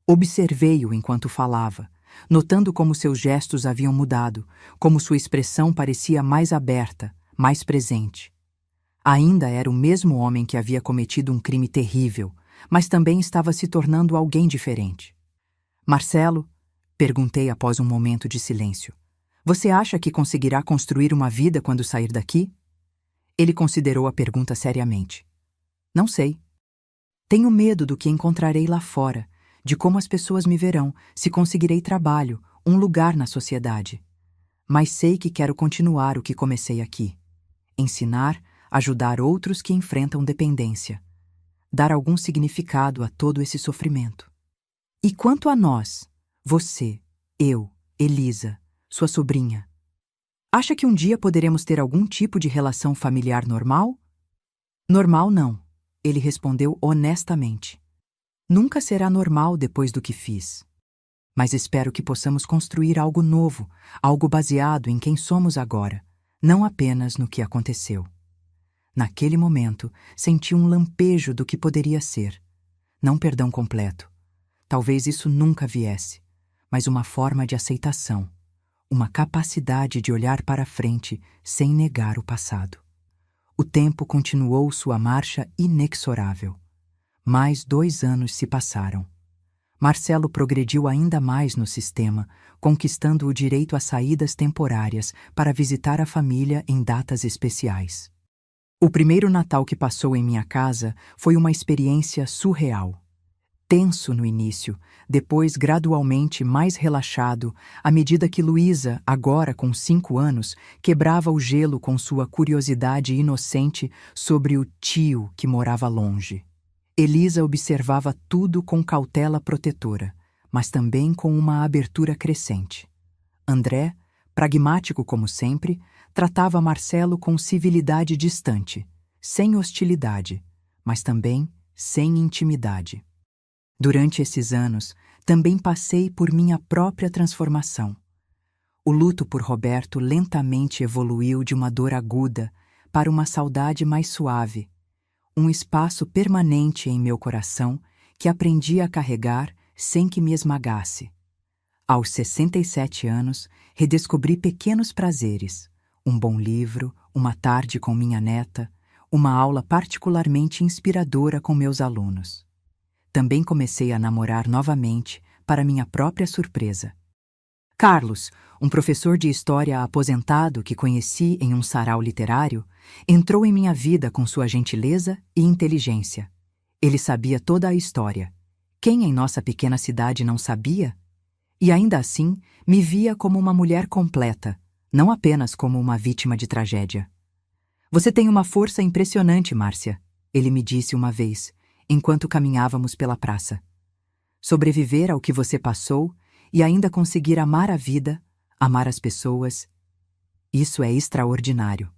Observei-o enquanto falava, notando como seus gestos haviam mudado, como sua expressão parecia mais aberta, mais presente. Ainda era o mesmo homem que havia cometido um crime terrível, mas também estava se tornando alguém diferente. Marcelo, perguntei após um momento de silêncio, você acha que conseguirá construir uma vida quando sair daqui? Ele considerou a pergunta seriamente. Não sei. Tenho medo do que encontrarei lá fora, de como as pessoas me verão, se conseguirei trabalho, um lugar na sociedade. Mas sei que quero continuar o que comecei aqui. Ensinar, ajudar outros que enfrentam dependência. Dar algum significado a todo esse sofrimento. E quanto a nós, você, eu, Elisa, sua sobrinha, acha que um dia poderemos ter algum tipo de relação familiar normal? Normal não, ele respondeu honestamente. Nunca será normal depois do que fiz. Mas espero que possamos construir algo novo, algo baseado em quem somos agora, não apenas no que aconteceu. Naquele momento, senti um lampejo do que poderia ser. Não perdão completo. Talvez isso nunca viesse, mas uma forma de aceitação, uma capacidade de olhar para frente sem negar o passado. O tempo continuou sua marcha inexorável. Mais 2 anos se passaram. Marcelo progrediu ainda mais no sistema, conquistando o direito a saídas temporárias para visitar a família em datas especiais. O primeiro Natal que passou em minha casa foi uma experiência surreal. Tenso no início, depois gradualmente mais relaxado, à medida que Luísa, agora com 5 anos, quebrava o gelo com sua curiosidade inocente sobre o tio que morava longe. Elisa observava tudo com cautela protetora, mas também com uma abertura crescente. André, pragmático como sempre, tratava Marcelo com civilidade distante, sem hostilidade, mas também sem intimidade. Durante esses anos, também passei por minha própria transformação. O luto por Roberto lentamente evoluiu de uma dor aguda para uma saudade mais suave, um espaço permanente em meu coração que aprendi a carregar sem que me esmagasse. Aos 67 anos, redescobri pequenos prazeres, um bom livro, uma tarde com minha neta, uma aula particularmente inspiradora com meus alunos. Também comecei a namorar novamente, para minha própria surpresa. Carlos, um professor de história aposentado que conheci em um sarau literário, entrou em minha vida com sua gentileza e inteligência. Ele sabia toda a história. Quem em nossa pequena cidade não sabia? E ainda assim, me via como uma mulher completa, não apenas como uma vítima de tragédia. Você tem uma força impressionante, Márcia, ele me disse uma vez, enquanto caminhávamos pela praça. Sobreviver ao que você passou e ainda conseguir amar a vida, amar as pessoas, isso é extraordinário.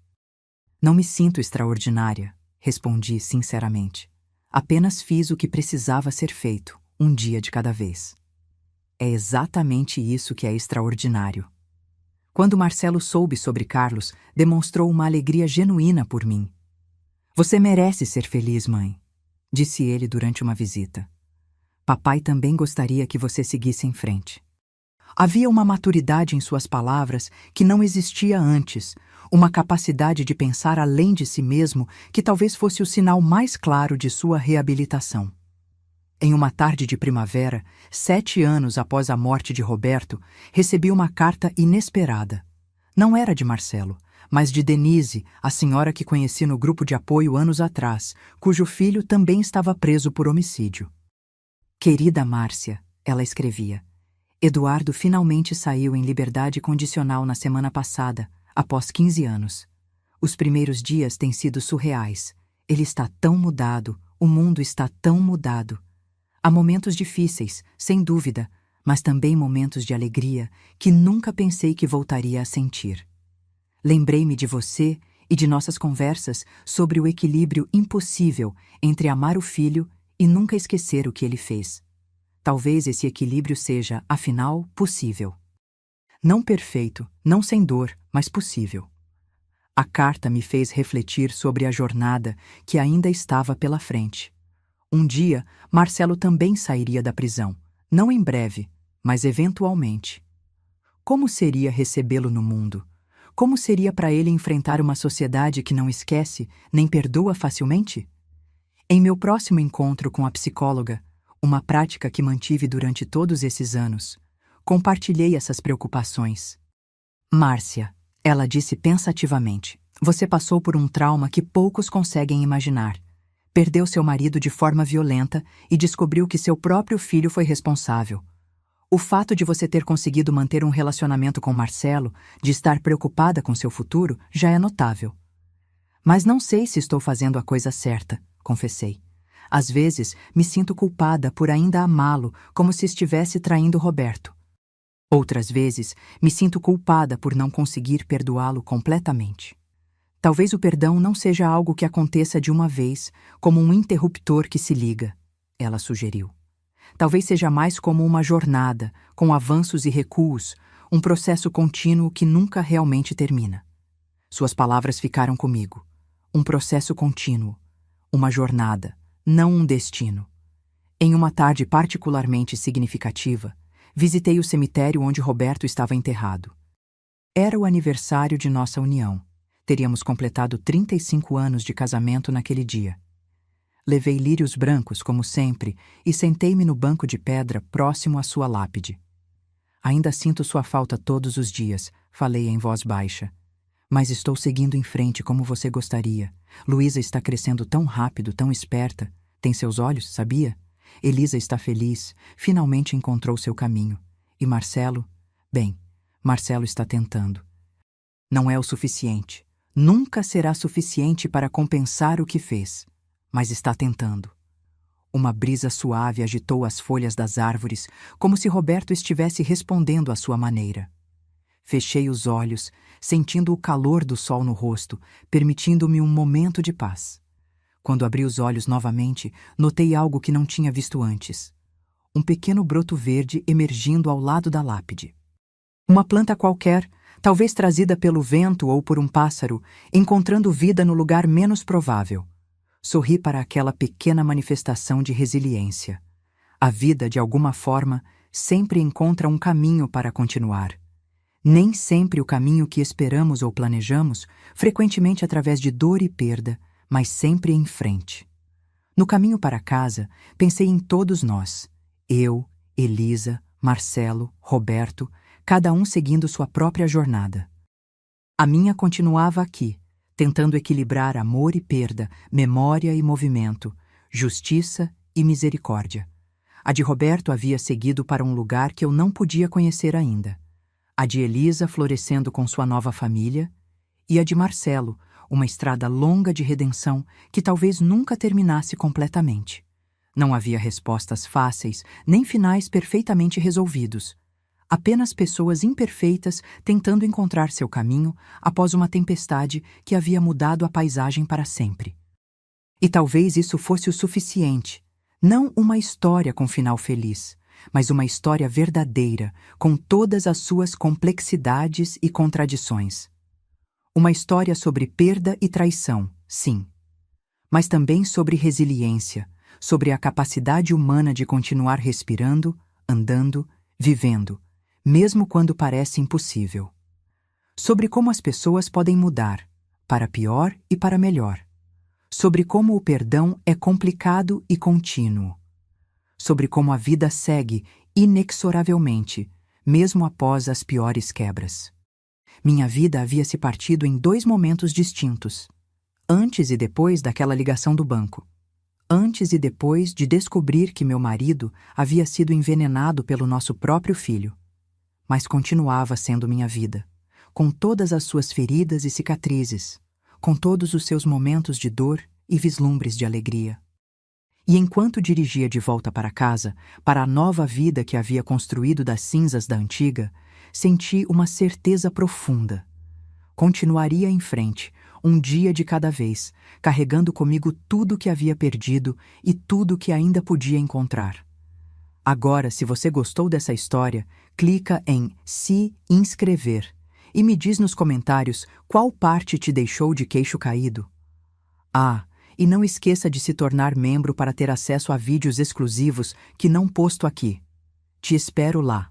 Não me sinto extraordinária, respondi sinceramente. Apenas fiz o que precisava ser feito, um dia de cada vez. É exatamente isso que é extraordinário. Quando Marcelo soube sobre Carlos, demonstrou uma alegria genuína por mim. Você merece ser feliz, mãe, disse ele durante uma visita. Papai também gostaria que você seguisse em frente. Havia uma maturidade em suas palavras que não existia antes, uma capacidade de pensar além de si mesmo que talvez fosse o sinal mais claro de sua reabilitação. Em uma tarde de primavera, 7 anos após a morte de Roberto, recebi uma carta inesperada. Não era de Marcelo, mas de Denise, a senhora que conheci no grupo de apoio anos atrás, cujo filho também estava preso por homicídio. Querida Márcia, ela escrevia, Eduardo finalmente saiu em liberdade condicional na semana passada, após 15 anos. Os primeiros dias têm sido surreais. Ele está tão mudado, o mundo está tão mudado. Há momentos difíceis, sem dúvida, mas também momentos de alegria que nunca pensei que voltaria a sentir. Lembrei-me de você e de nossas conversas sobre o equilíbrio impossível entre amar o filho e nunca esquecer o que ele fez. Talvez esse equilíbrio seja, afinal, possível. Não perfeito, não sem dor, mas possível. A carta me fez refletir sobre a jornada que ainda estava pela frente. Um dia, Marcelo também sairia da prisão, não em breve, mas eventualmente. Como seria recebê-lo no mundo? Como seria para ele enfrentar uma sociedade que não esquece nem perdoa facilmente? Em meu próximo encontro com a psicóloga, uma prática que mantive durante todos esses anos, compartilhei essas preocupações. Márcia, ela disse pensativamente, você passou por um trauma que poucos conseguem imaginar. Perdeu seu marido de forma violenta e descobriu que seu próprio filho foi responsável. O fato de você ter conseguido manter um relacionamento com Marcelo, de estar preocupada com seu futuro, já é notável. Mas não sei se estou fazendo a coisa certa, confessei. Às vezes, me sinto culpada por ainda amá-lo, como se estivesse traindo Roberto. Outras vezes, me sinto culpada por não conseguir perdoá-lo completamente. Talvez o perdão não seja algo que aconteça de uma vez, como um interruptor que se liga, ela sugeriu. Talvez seja mais como uma jornada, com avanços e recuos, um processo contínuo que nunca realmente termina. Suas palavras ficaram comigo. Um processo contínuo, uma jornada, não um destino. Em uma tarde particularmente significativa, visitei o cemitério onde Roberto estava enterrado. Era o aniversário de nossa união. Teríamos completado 35 anos de casamento naquele dia. Levei lírios brancos, como sempre, e sentei-me no banco de pedra próximo à sua lápide. Ainda sinto sua falta todos os dias, falei em voz baixa. Mas estou seguindo em frente como você gostaria. Luísa está crescendo tão rápido, tão esperta. Tem seus olhos, sabia? Elisa está feliz, finalmente encontrou seu caminho. E Marcelo? Bem, Marcelo está tentando. Não é o suficiente. Nunca será suficiente para compensar o que fez. Mas está tentando. Uma brisa suave agitou as folhas das árvores, como se Roberto estivesse respondendo à sua maneira. Fechei os olhos, sentindo o calor do sol no rosto, permitindo-me um momento de paz. Quando abri os olhos novamente, notei algo que não tinha visto antes. Um pequeno broto verde emergindo ao lado da lápide. Uma planta qualquer, talvez trazida pelo vento ou por um pássaro, encontrando vida no lugar menos provável. Sorri para aquela pequena manifestação de resiliência. A vida, de alguma forma, sempre encontra um caminho para continuar. Nem sempre o caminho que esperamos ou planejamos, frequentemente através de dor e perda, mas sempre em frente. No caminho para casa, pensei em todos nós. Eu, Elisa, Marcelo, Roberto, cada um seguindo sua própria jornada. A minha continuava aqui, tentando equilibrar amor e perda, memória e movimento, justiça e misericórdia. A de Roberto havia seguido para um lugar que eu não podia conhecer ainda. A de Elisa florescendo com sua nova família, e a de Marcelo, uma estrada longa de redenção que talvez nunca terminasse completamente. Não havia respostas fáceis, nem finais perfeitamente resolvidos. Apenas pessoas imperfeitas tentando encontrar seu caminho após uma tempestade que havia mudado a paisagem para sempre. E talvez isso fosse o suficiente. Não uma história com final feliz, mas uma história verdadeira, com todas as suas complexidades e contradições. Uma história sobre perda e traição, sim. Mas também sobre resiliência, sobre a capacidade humana de continuar respirando, andando, vivendo, mesmo quando parece impossível. Sobre como as pessoas podem mudar, para pior e para melhor. Sobre como o perdão é complicado e contínuo. Sobre como a vida segue inexoravelmente, mesmo após as piores quebras. Minha vida havia se partido em 2 momentos distintos. Antes e depois daquela ligação do banco. Antes e depois de descobrir que meu marido havia sido envenenado pelo nosso próprio filho. Mas continuava sendo minha vida, com todas as suas feridas e cicatrizes, com todos os seus momentos de dor e vislumbres de alegria. E enquanto dirigia de volta para casa, para a nova vida que havia construído das cinzas da antiga, senti uma certeza profunda. Continuaria em frente, um dia de cada vez, carregando comigo tudo que havia perdido e tudo que ainda podia encontrar. Agora, se você gostou dessa história, clica em se inscrever e me diz nos comentários qual parte te deixou de queixo caído. Ah, e não esqueça de se tornar membro para ter acesso a vídeos exclusivos que não posto aqui. Te espero lá.